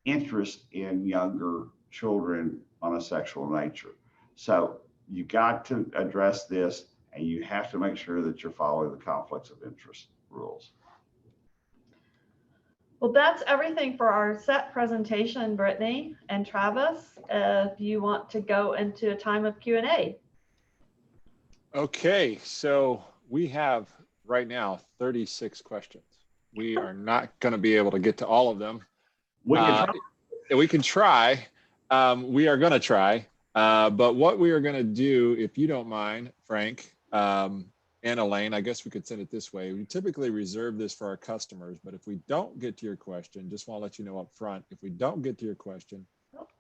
interest in younger children on a sexual nature. So you got to address this, and you have to make sure that you're following the conflicts of interest rules. Well, that's everything for our set presentation, Brittany and Travis. If you want to go into a time of Q&A. Okay, so we have right now 36 questions. We are not going to be able to get to all of them. We can try. We are going to try. But what we are going to do, if you don't mind, Frank and Elaine, I guess we could send it this way. We typically reserve this for our customers, but if we don't get to your question, just want to let you know up front, if we don't get to your question,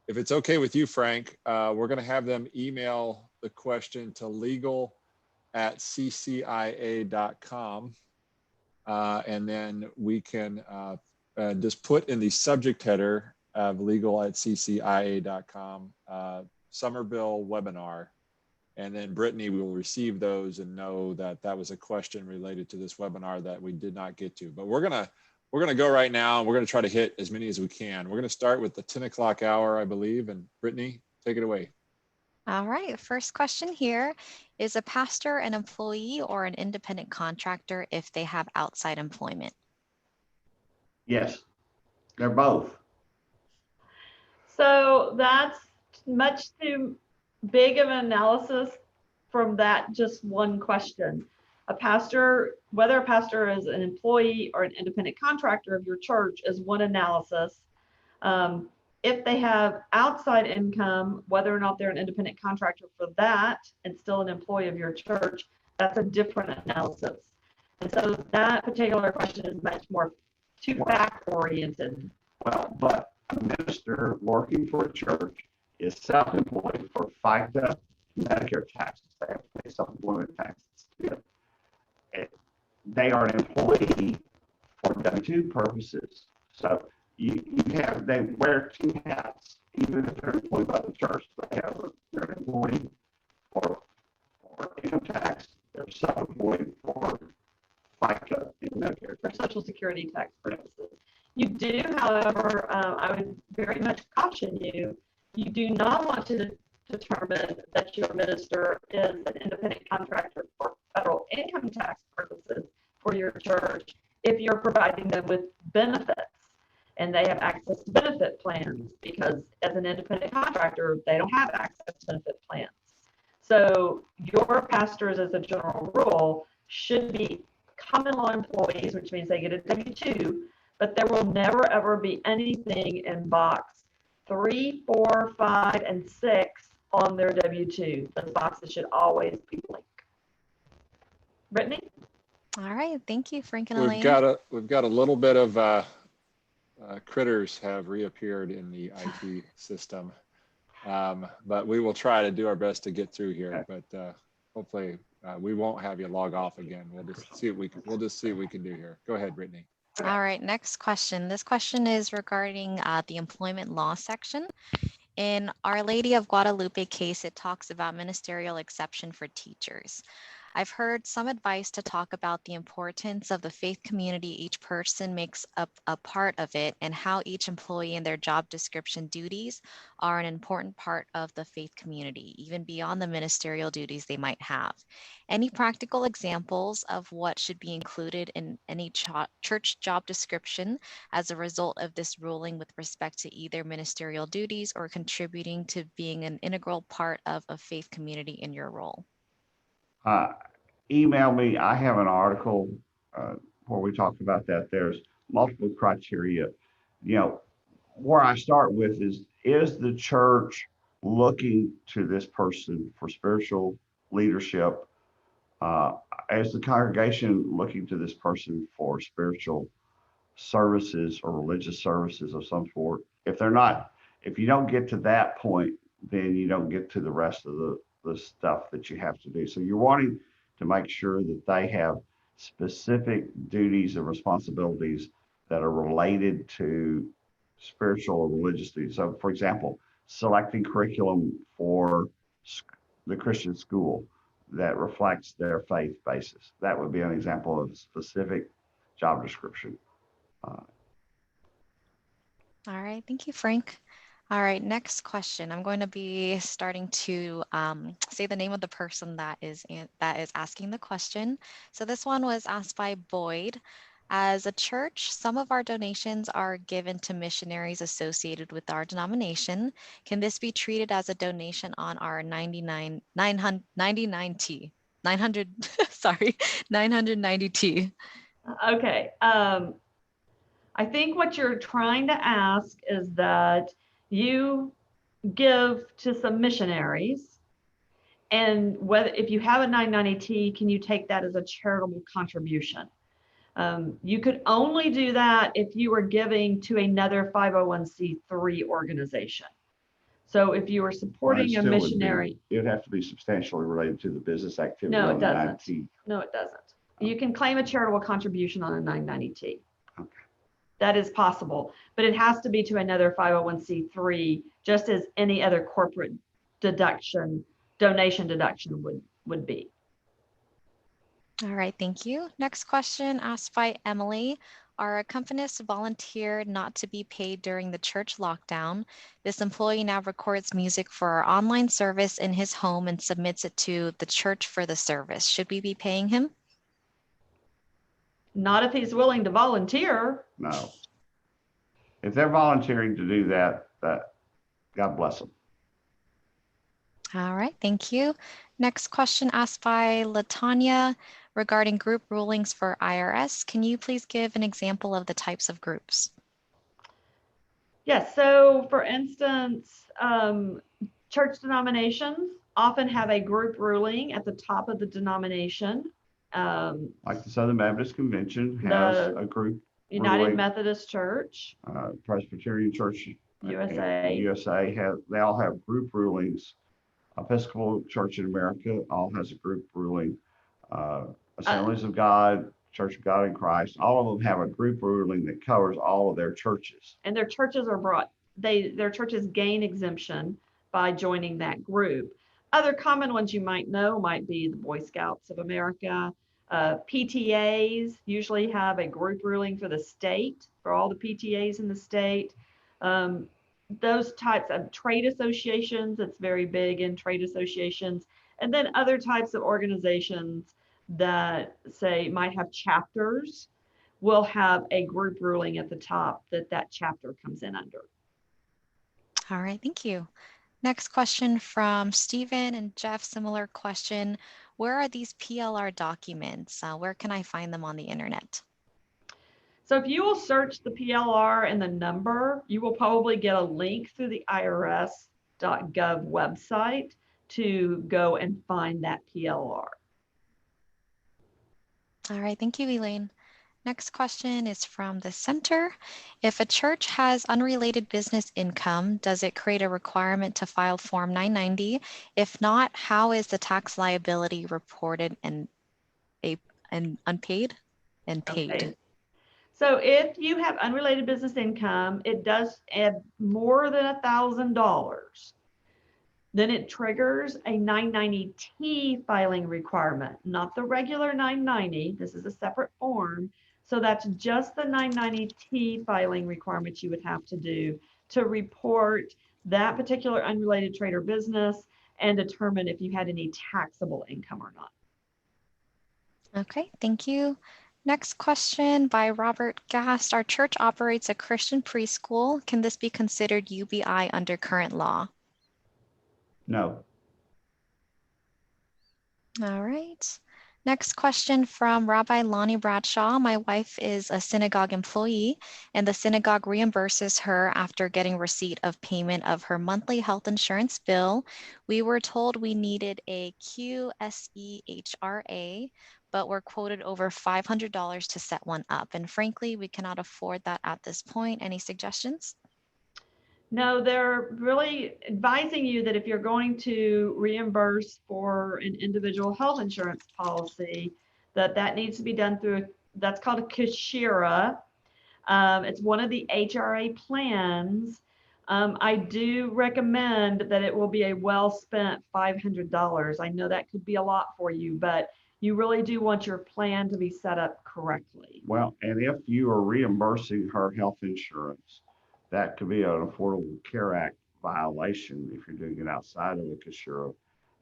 if it's okay with you, Frank, we're going to have them email the question to legal@ccia.com. And then we can just put in the subject header of legal@ccia.com, Sommerville webinar. And then Brittany will receive those and know that that was a question related to this webinar that we did not get to. But we're gonna go right now. We're gonna try to hit as many as we can. We're gonna start with the 10 o'clock hour, I believe. And Brittany, take it away. All right, first question here Is a pastor an employee or an independent contractor if they have outside employment? Yes, they're both. So that's much too big of an analysis from that just one question. A pastor, whether a pastor is an employee or an independent contractor of your church, is one analysis. If they have outside income, whether or not they're an independent contractor for that and still an employee of your church, that's a different analysis. And so that particular question is much more too fact oriented. Well, but a minister working for a church is self-employed for FICA, Medicare taxes. They have to pay self-employment taxes. They are an employee for W-2 purposes. So they wear two hats, even if they're employed by the church. They're an employee for income tax. They're self-employed for FICA and Medicare For Social Security tax purposes. You do, however, I would very much caution you, you do not want to determine that your minister is an independent contractor for federal income tax purposes for your church if you're providing them with benefits and they have access to benefit plans, because as an independent contractor, they don't have access to benefit plans. So your pastors, as a general rule, should be common law employees, which means they get a W-2, but there will never ever be anything in box 3, 4, 5, and 6 on their W-2. Those boxes should always be blank. Brittany? All right, thank you, Frank and We've Elaine. got a little bit of critters have reappeared in the IT system, but we will try to do our best to get through here. But hopefully we won't have you log off again. We'll just see what we can do here. Go ahead, Brittany. All right, next question. This question is regarding the employment law section. In Our Lady of Guadalupe case, it talks about ministerial exception for teachers. I've heard some advice to talk about the importance of the faith community each person makes up a part of it, and how each employee and their job description duties are an important part of the faith community, even beyond the ministerial duties they might have. Any practical examples of what should be included in any church job description as a result of this ruling with respect to either ministerial duties or contributing to being an integral part of a faith community in your role? Email me. I have an article where we talk about that. There's multiple criteria. Where I start with is the church looking to this person for spiritual leadership? Is the congregation looking to this person for spiritual services or religious services of some sort? If they're not, if you don't get to that point, then you don't get to the rest of the stuff that you have to do. So you're wanting to make sure that they have specific duties and responsibilities that are related to spiritual or religious duties. So, for example, selecting curriculum for the Christian school that reflects their faith basis. That would be an example of a specific job description. All right, thank you, Frank. All right, next question. I'm going to be starting to say the name of the person that is asking the question. So this one was asked by Boyd. As a church, some of our donations are given to missionaries associated with our denomination. Can this be treated as a donation on our 990T? Okay. I think what you're trying to ask is that you give to some missionaries, and if you have a 990T, can you take that as a charitable contribution? You could only do that if you were giving to another 501c3 organization. So if you were supporting a missionary, it would have to be substantially related to the business activity. No, it on the doesn't. 9T. No, it doesn't. You can claim a charitable contribution on a 990T. Okay. That is possible, but it has to be to another 501c3, just as any other corporate donation deduction would be. All right, thank you. Next question asked by Emily. Our accompanist volunteered not to be paid during the church lockdown. This employee now records music for our online service in his home and submits it to the church for the service. Should we be paying him? Not if he's willing to volunteer. No. If they're volunteering to do that, God bless them. All right, thank you. Next question asked by Latanya regarding group rulings for IRS. Can you please give an example of the types of groups? Yes, so for instance, church denominations often have a group ruling at the top of the denomination. Like the Southern Baptist Convention has a group United ruling. Methodist Church, Presbyterian Church USA. they all have group rulings. Episcopal Church in America all has a group ruling. Assemblies of God, Church of God in Christ, all of them have a group ruling that covers all of their churches. And their churches are their churches gain exemption by joining that group. Other common ones you might know might be the Boy Scouts of America. PTAs usually have a group ruling for the state, for all the PTAs in the state. Those types of trade associations, it's very big in trade associations. And then other types of organizations that say might have chapters will have a group ruling at the top that chapter comes in under. All right, thank you. Next question from Stephen and Jeff, similar question. Where are these PLR documents? Where can I find them on the internet? So if you will search the PLR and the number, you will probably get a link through the irs.gov website to go and find that PLR. All right, thank you, Elaine. Next question is from the center. If a church has unrelated business income, does it create a requirement to file Form 990? If not, how is the tax liability reported and unpaid and paid? Okay. So if you have unrelated business income, it does add more than $1,000. Then it triggers a 990T filing requirement, not the regular 990. This is a separate form. So that's just the 990T filing requirement you would have to do to report that particular unrelated trade or business and determine if you had any taxable income or not. Okay, thank you. Next question by Robert Gast. Our church operates a Christian preschool. Can this be considered UBI under current law? No. All right. Next question from Rabbi Lonnie Bradshaw. My wife is a synagogue employee, and the synagogue reimburses her after getting receipt of payment of her monthly health insurance bill. We were told we needed a QSEHRA, but we're quoted over $500 to set one up. And frankly, we cannot afford that at this point. Any suggestions? No, they're really advising you that if you're going to reimburse for an individual health insurance policy, that needs to be done through, that's called a Kashira. It's one of the HRA plans. I do recommend that it will be a well-spent $500. I know that could be a lot for you, but you really do want your plan to be set up correctly. Well, and if you are reimbursing her health insurance, that could be an Affordable Care Act violation if you're doing it outside of the Kashira,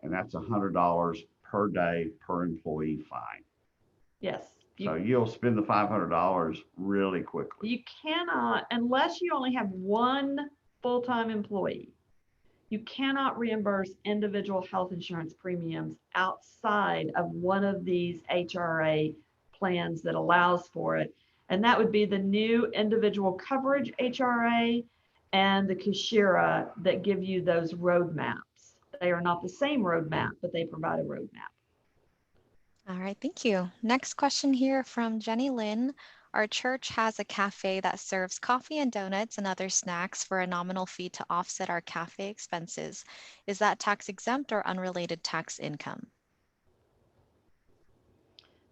and that's $100 per day per employee fine. Yes. So you'll spend the $500 really quickly. You cannot, unless you only have one full-time employee, you cannot reimburse individual health insurance premiums outside of one of these HRA plans that allows for it. And that would be the new individual coverage HRA and the Kashira that give you those roadmaps. They are not the same roadmap, but they provide a roadmap. All right, thank you. Next question here from Jenny Lynn. Our church has a cafe that serves coffee and donuts and other snacks for a nominal fee to offset our cafe expenses. Is that tax exempt or unrelated tax income?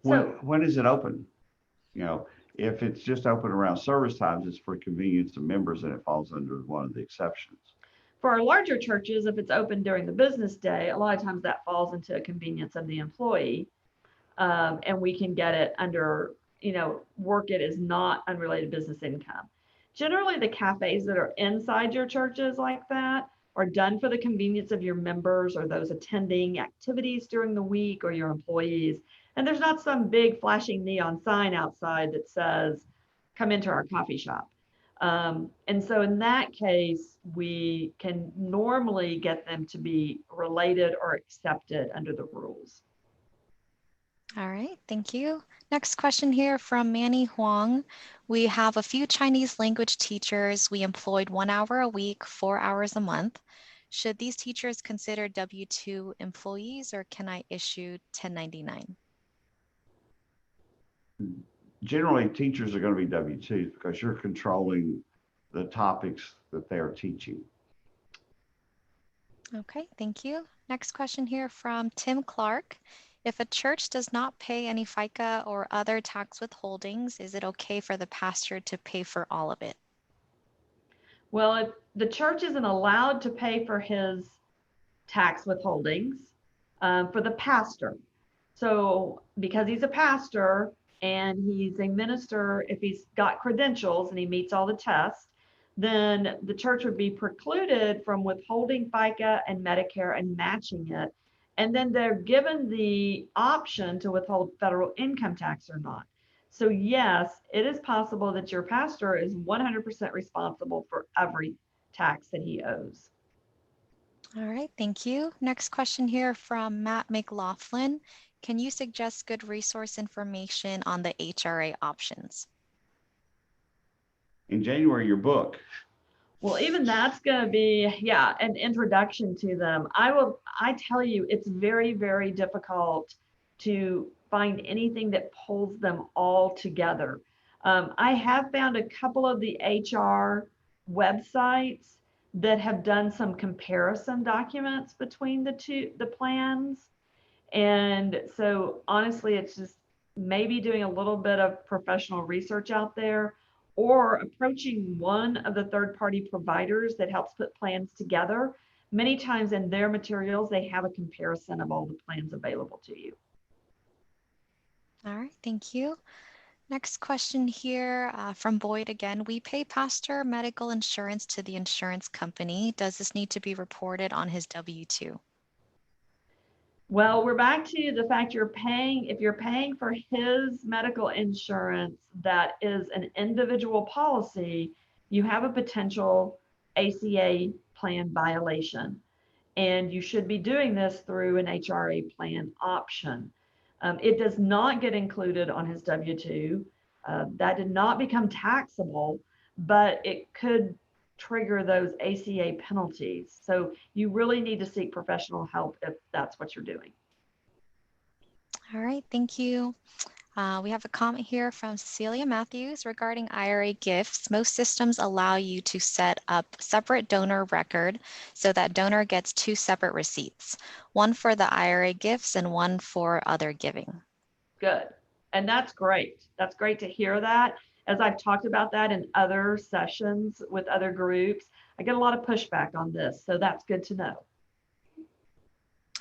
When is it open? You know, if it's just open around service times, it's for convenience of members and it falls under one of the exceptions. For our larger churches, if it's open during the business day, a lot of times that falls into a convenience of the employee. And we can get it under work it as not unrelated business income. Generally, the cafes that are inside your churches like that are done for the convenience of your members or those attending activities during the week or your employees. And there's not some big flashing neon sign outside that says, come into our coffee shop. And so in that case, we can normally get them to be related or accepted under the rules. All right, thank you. Next question here from Manny Huang. We have a few Chinese language teachers. We employed 1 hour a week, 4 hours a month. Should these teachers consider W-2 employees, or can I issue 1099? Generally, teachers are going to be W-2s because you're controlling the topics that they are teaching. Okay, thank you. Next question here from Tim Clark. If a church does not pay any FICA or other tax withholdings, is it okay for the pastor to pay for all of it? Well, if the church isn't allowed to pay for his tax withholdings for the pastor, so because he's a pastor and he's a minister, if he's got credentials and he meets all the tests, then the church would be precluded from withholding FICA and Medicare and matching it. And then they're given the option to withhold federal income tax or not. So yes, it is possible that your pastor is 100% responsible for every tax that he owes. All right, thank you. Next question here from Matt McLaughlin. Can you suggest good resource information on the HRA options? In January, your book. Well, even that's going to be, an introduction to them. I tell you, it's very, very difficult to find anything that pulls them all together. I have found a couple of the HR websites that have done some comparison documents between the plans. And so honestly, it's just maybe doing a little bit of professional research out there, or approaching one of the third-party providers that helps put plans together. Many times in their materials, they have a comparison of all the plans available to you. All right, thank you. Next question here from Boyd again. We pay pastor medical insurance to the insurance company. Does this need to be reported on his W-2? Well, we're back to the fact if you're paying for his medical insurance that is an individual policy, you have a potential ACA plan violation. And you should be doing this through an HRA plan option. It does not get included on his W-2. That did not become taxable, but it could trigger those ACA penalties. So you really need to seek professional help if that's what you're doing. All right, thank you. We have a comment here from Cecilia Matthews regarding IRA gifts. Most systems allow you to set up separate donor record so that donor gets 2 separate receipts, one for the IRA gifts and one for other giving. Good. And that's great. That's great to hear that. As I've talked about that in other sessions with other groups, I get a lot of pushback on this. So that's good to know.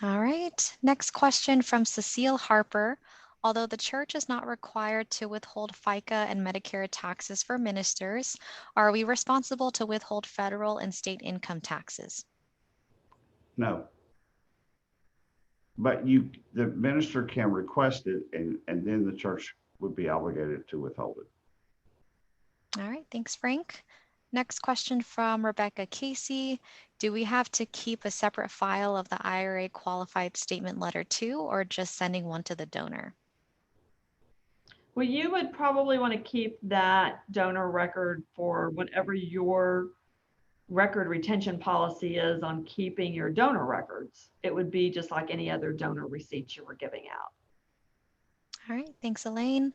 All right. Next question from Cecile Harper. Although the church is not required to withhold FICA and Medicare taxes for ministers, are we responsible to withhold federal and state income taxes? No. But the minister can request it, and then the church would be obligated to withhold it. All right, thanks, Frank. Next question from Rebecca Casey. Do we have to keep a separate file of the IRA qualified statement letter too, or just sending one to the donor? Well, you would probably want to keep that donor record for whatever your record retention policy is on keeping your donor records. It would be just like any other donor receipts you were giving out. All right, thanks, Elaine.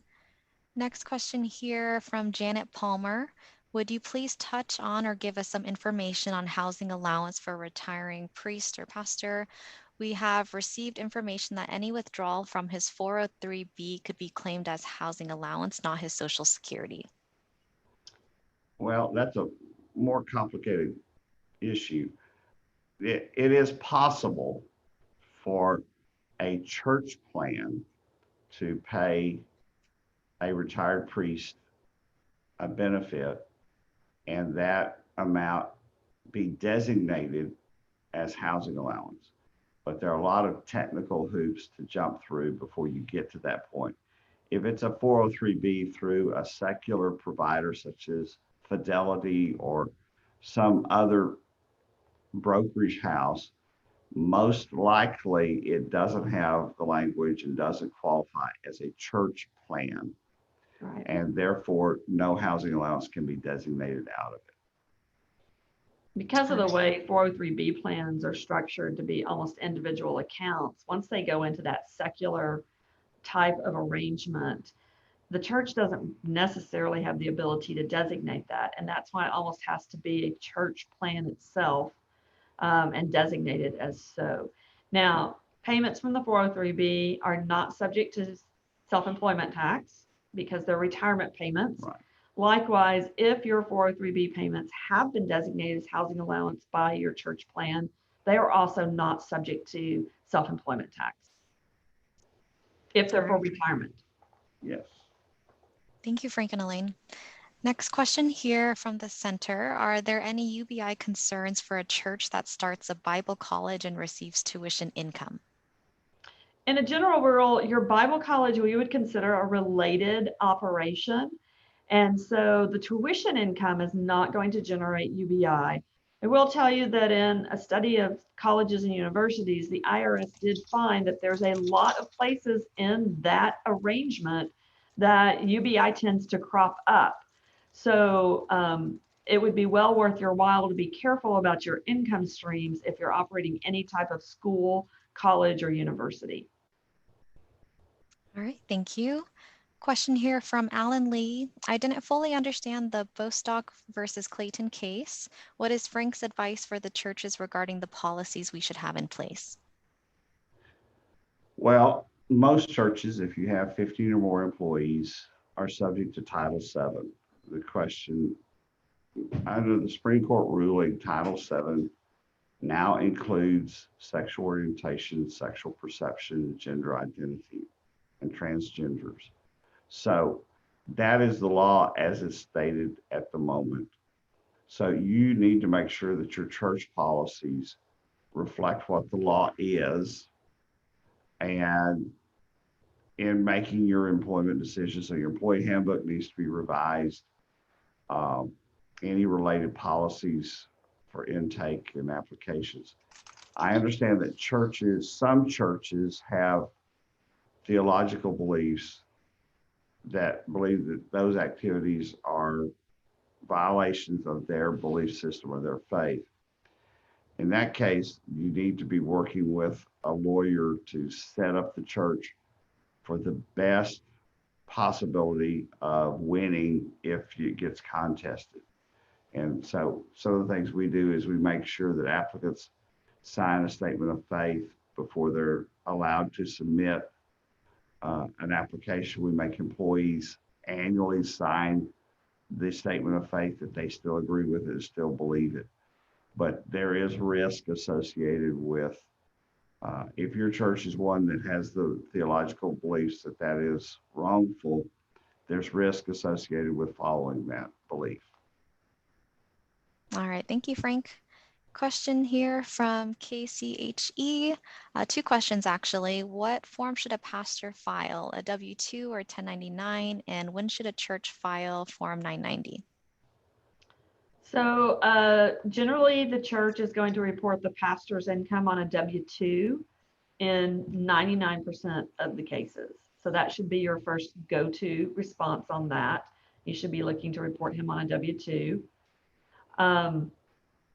Next question here from Janet Palmer. Would you please touch on or give us some information on housing allowance for a retiring priest or pastor? We have received information that any withdrawal from his 403B could be claimed as housing allowance, not his Social Security. Well, that's a more complicated issue. It is possible for a church plan to pay a retired priest a benefit and that amount be designated as housing allowance. But there are a lot of technical hoops to jump through before you get to that point. If it's a 403B through a secular provider such as Fidelity or some other brokerage house, most likely it doesn't have the language and doesn't qualify as a church plan. Right. And therefore no housing allowance can be designated out of it. Because of the way 403B plans are structured to be almost individual accounts, once they go into that secular type of arrangement, the church doesn't necessarily have the ability to designate that. And that's why it almost has to be a church plan itself and designated as so. Now, payments from the 403B are not subject to self-employment tax because they're retirement payments. Right. Likewise, if your 403B payments have been designated as housing allowance by your church plan, they are also not subject to self-employment tax if they're for retirement. Yes. Thank you, Frank and Elaine. Next question here from the center. Are there any UBI concerns for a church that starts a Bible college and receives tuition income? In a general rule, your Bible college we would consider a related operation. And so the tuition income is not going to generate UBI. I will tell you that in a study of colleges and universities, the IRS did find that there's a lot of places in that arrangement that UBI tends to crop up. So it would be well worth your while to be careful about your income streams if you're operating any type of school, college, or university. All right, thank you. Question here from Alan Lee. I didn't fully understand the Bostock versus Clayton case. What is Frank's advice for the churches regarding the policies we should have in place? Well, most churches, if you have 15 or more employees, are subject to Title VII. The question, under the Supreme Court ruling, Title VII now includes sexual orientation, sexual perception, gender identity, and transgenders. So that is the law as it's stated at the moment. So you need to make sure that your church policies reflect what the law is, and in making your employment decisions. So your employee handbook needs to be revised. Any related policies for intake and applications. I understand that some churches have theological beliefs that believe that those activities are violations of their belief system or their faith. In that case, you need to be working with a lawyer to set up the church for the best possibility of winning if it gets contested. And so some of the things we do is we make sure that applicants sign a statement of faith before they're allowed to submit an application. We make employees annually sign the statement of faith that they still agree with it and still believe it. But there is risk associated with, if your church is one that has the theological beliefs that that is wrongful, there's risk associated with following that belief. All right, thank you, Frank. Question here from KCHE. Two questions actually. What form should a pastor file, a W-2 or 1099? And when should a church file Form 990? So generally the church is going to report the pastor's income on a W-2 in 99% of the cases. So that should be your first go-to response on that. You should be looking to report him on a W-2.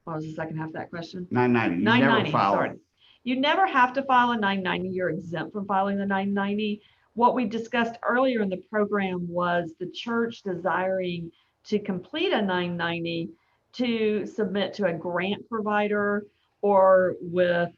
What was the second half of that question? 990. 990, sorry. You never have to file a 990. You're exempt from filing the 990. What we discussed earlier in the program was the church desiring to complete a 990 to submit to a grant provider or with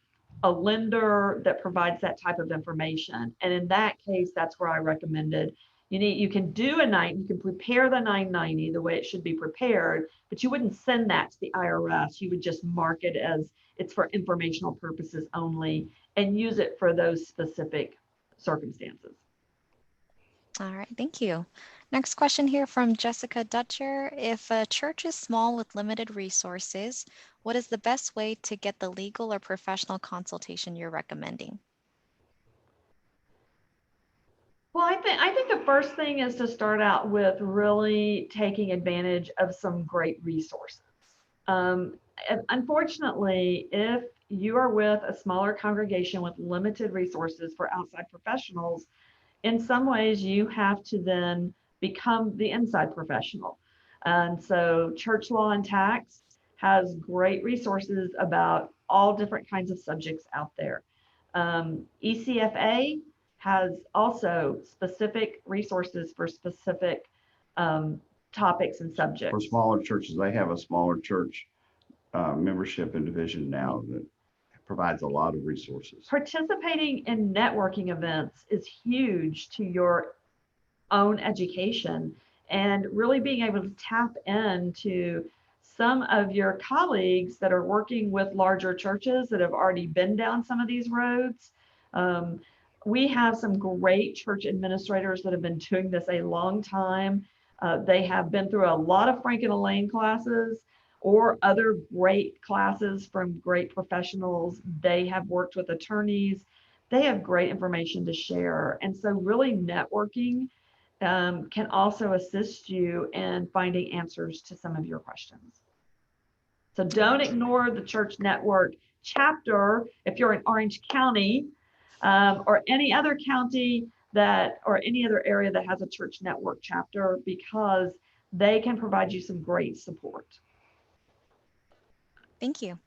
a lender that provides that type of information. And in that case, that's where I recommended you can do you can prepare the 990 the way it should be prepared, but you wouldn't send that to the IRS. You would just mark it as it's for informational purposes only and use it for those specific circumstances. All right, thank you. Next question here from Jessica Dutcher. If a church is small with limited resources, what is the best way to get the legal or professional consultation you're recommending? Well, I think the first thing is to start out with really taking advantage of some great resources. And unfortunately, if you are with a smaller congregation with limited resources for outside professionals, in some ways you have to then become the inside professional. And so Church Law and Tax has great resources about all different kinds of subjects out there. ECFA has also specific resources for specific topics and subjects. For smaller churches, they have a smaller church membership and division now that provides a lot of resources. Participating in networking events is huge to your own education, and really being able to tap into some of your colleagues that are working with larger churches that have already been down some of these roads. We have some great church administrators that have been doing this a long time. They have been through a lot of Frank and Elaine classes or other great classes from great professionals. They have worked with attorneys. They have great information to share. And so really networking can also assist you in finding answers to some of your questions. So don't ignore the church network chapter if you're in Orange County or any other county or any other area that has a church network chapter, because they can provide you some great support. Thank you.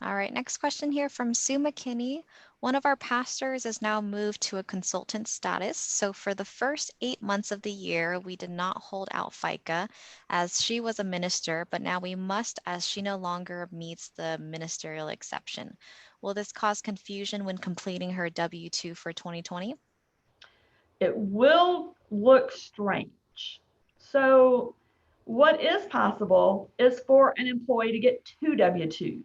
All right, next question here from Sue McKinney. One of our pastors is now moved to a consultant status. So for the first 8 months of the year, we did not hold out FICA as she was a minister, but now we must as she no longer meets the ministerial exception. Will this cause confusion when completing her W-2 for 2020? It will look strange. So what is possible is for an employee to get 2 W-2s.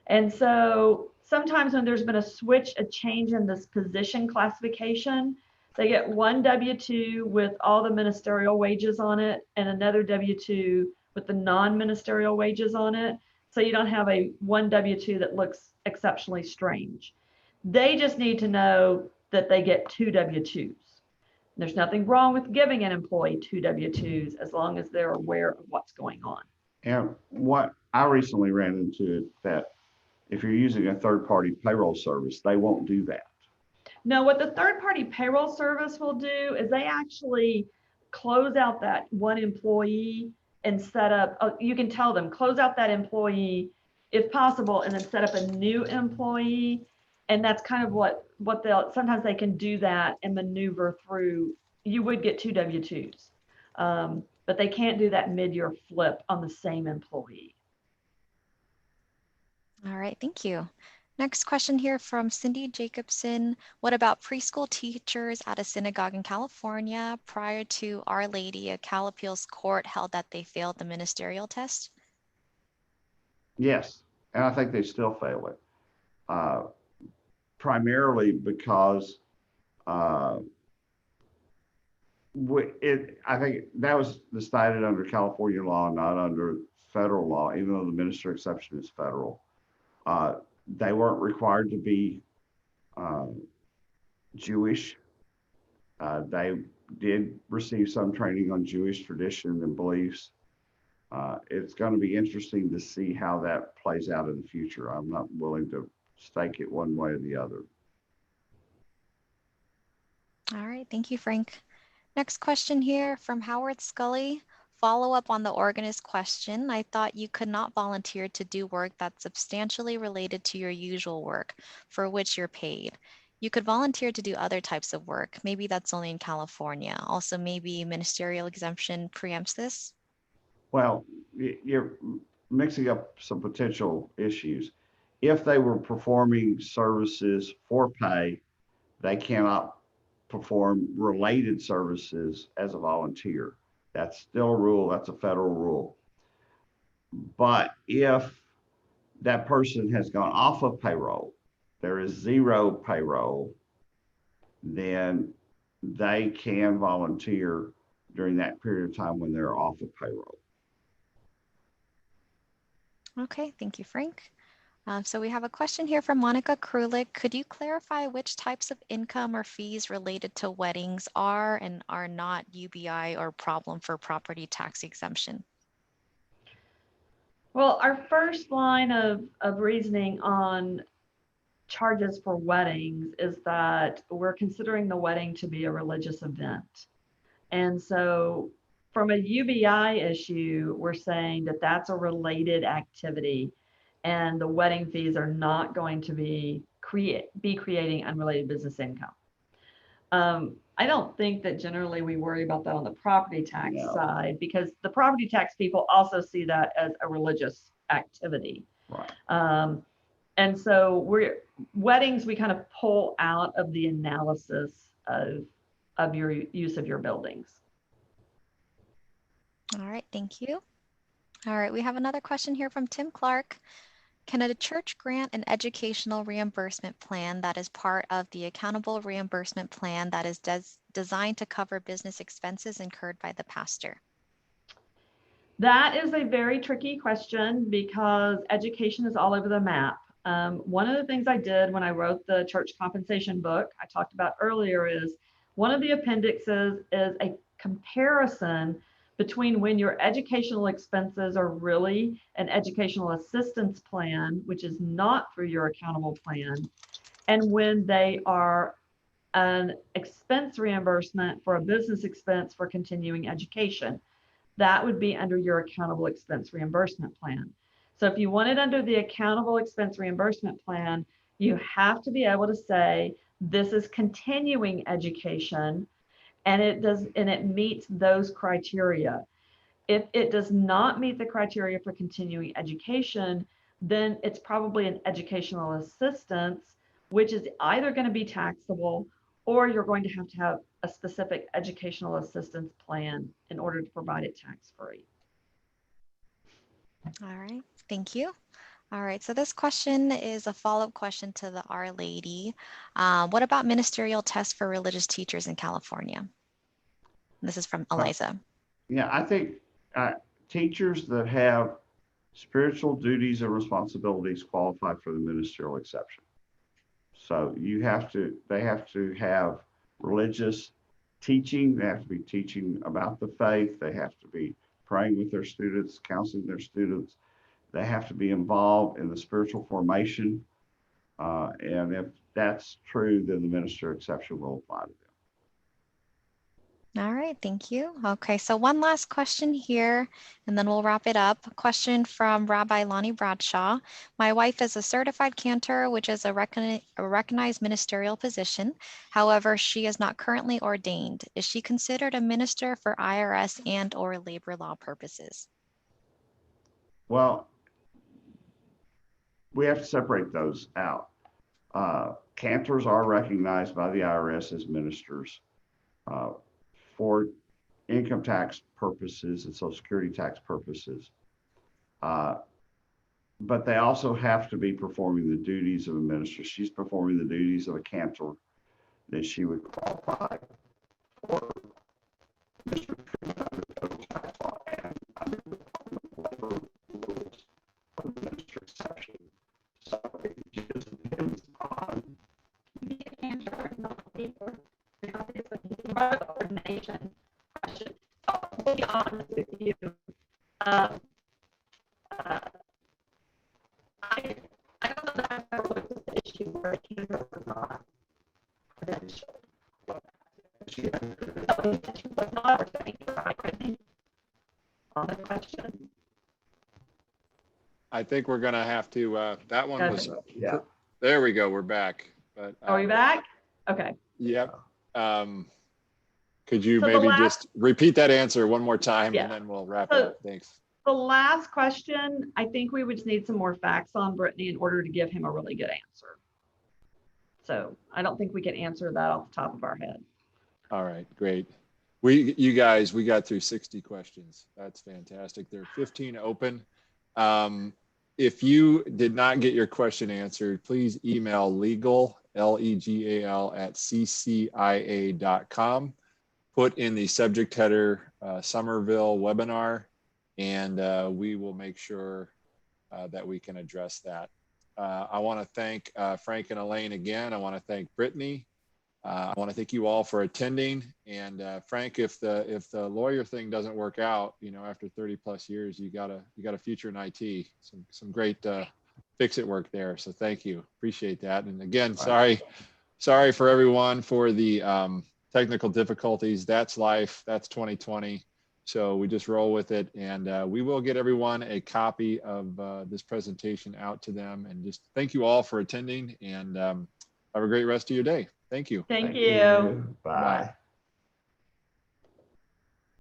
And so sometimes when there's been a switch, a change in this position classification, they get 1 W-2 with all the ministerial wages on it and another W-2 with the non-ministerial wages on it. So you don't have a 1 W-2 that looks exceptionally strange. They just need to know that they get 2 W-2s. There's nothing wrong with giving an employee 2 W-2s as long as they're aware of what's going on. And what I recently ran into it that if you're using a third-party payroll service, they won't do that. No, what the third-party payroll service will do is they actually close out that one employee and set up, you can tell them, close out that employee if possible, and then set up a new employee. And that's kind of what sometimes they can do that and maneuver through. You would get 2 W-2s, but they can't do that mid-year flip on the same employee. All right, thank you. Next question here from Cindy Jacobson. What about preschool teachers at a synagogue in California? Prior to Our Lady, a Cal Appeals court held that they failed the ministerial test. Yes, and I think they still fail it. Primarily because I think that was decided under California law, not under federal law, even though the ministerial exception is federal. They weren't required to be Jewish. They did receive some training on Jewish tradition and beliefs. It's going to be interesting to see how that plays out in the future. I'm not willing to stake it one way or the other. All right, thank you, Frank. Next question here from Howard Scully. Follow up on the organist question. I thought you could not volunteer to do work that's substantially related to your usual work for which you're paid. You could volunteer to do other types of work. Maybe that's only in California. Also, maybe ministerial exemption preempts this? Well, you're mixing up some potential issues. If they were performing services for pay, they cannot perform related services as a volunteer. That's still a rule. That's a federal rule. But if that person has gone off of payroll, there is 0 payroll, then they can volunteer during that period of time when they're off of payroll. Okay, thank you, Frank. So we have a question here from Monica Krulik. Could you clarify which types of income or fees related to weddings are and are not UBI or problem for property tax exemption? Well, our first line of reasoning on charges for weddings is that we're considering the wedding to be a religious event. And so from a UBI issue, we're saying that that's a related activity and the wedding fees are not going to be creating unrelated business income. I don't think that generally we worry about that on the property tax side, because the property tax people also see that as a religious activity. Right. And so weddings, we kind of pull out of the analysis of your use of your buildings. All right, thank you. All right, we have another question here from Tim Clark. Can a church grant an educational reimbursement plan that is part of the accountable reimbursement plan that is designed to cover business expenses incurred by the pastor? That is a very tricky question because education is all over the map. One of the things I did when I wrote the church compensation book I talked about earlier is one of the appendixes is a comparison between when your educational expenses are really an educational assistance plan, which is not through your accountable plan, and when they are an expense reimbursement for a business expense for continuing education. That would be under your accountable expense reimbursement plan. So if you want it under the accountable expense reimbursement plan, you have to be able to say, this is continuing education, and it meets those criteria. If it does not meet the criteria for continuing education, then it's probably an educational assistance, which is either going to be taxable or you're going to have a specific educational assistance plan in order to provide it tax-free. All right, thank you. All right, so this question is a follow-up question to the Our Lady. What about ministerial tests for religious teachers in California? This is from Eliza. Yeah, I think teachers that have spiritual duties and responsibilities qualify for the ministerial exception. So they have to have religious teaching. They have to be teaching about the faith. They have to be praying with their students, counseling their students. They have to be involved in the spiritual formation. And if that's true, then the ministerial exception will apply to them. All right, thank you. Okay, so one last question here, and then we'll wrap it up. A question from Rabbi Lonnie Bradshaw. My wife is a certified cantor, which is a recognized ministerial position. However, she is not currently ordained. Is she considered a minister for IRS and or labor law purposes? Well, we have to separate those out. Cantors are recognized by the IRS as ministers for income tax purposes and Social Security tax purposes. But they also have to be performing the duties of a minister. She's performing the duties of a cantor, then she would qualify for ministry treatment under the federal tax law and under the Department of Labor rules for the minister exception. So it just depends on Be a cantor and not a leader. Obviously, the ordination question. I'll be honest with you. I don't know that I've ever looked at the issue where a cantor was not credentialed. She was not ordained, right? I think on the question. I think we're going to have to, that one was, yeah. there we go. We're back. But Are we back? Okay. Yep. Could you So maybe just repeat that answer one more time Yeah. and then we'll wrap it up. Thanks. The last question, I think we would just need some more facts on Brittany in order to give him a really good answer. So I don't think we can answer that off the top of our head. All right, great. You guys, we got through 60 questions. That's fantastic. There are 15 open. If you did not get your question answered, please email legal@ccia.com. Put in the subject header Sommerville webinar, and we will make sure that we can address that. I want to thank Frank and Elaine again. I want to thank Brittany. I want to thank you all for attending. And Frank, if the lawyer thing doesn't work out, you know, after 30+ years, you got a future in IT. Some great fix-it work there. So thank you. Appreciate that. And again, sorry for everyone for the technical difficulties. That's life. That's 2020. So we just roll with it, and we will get everyone a copy of this presentation out to them. And just thank you all for attending, and have a great rest of your day. Thank you. Thank you. Bye.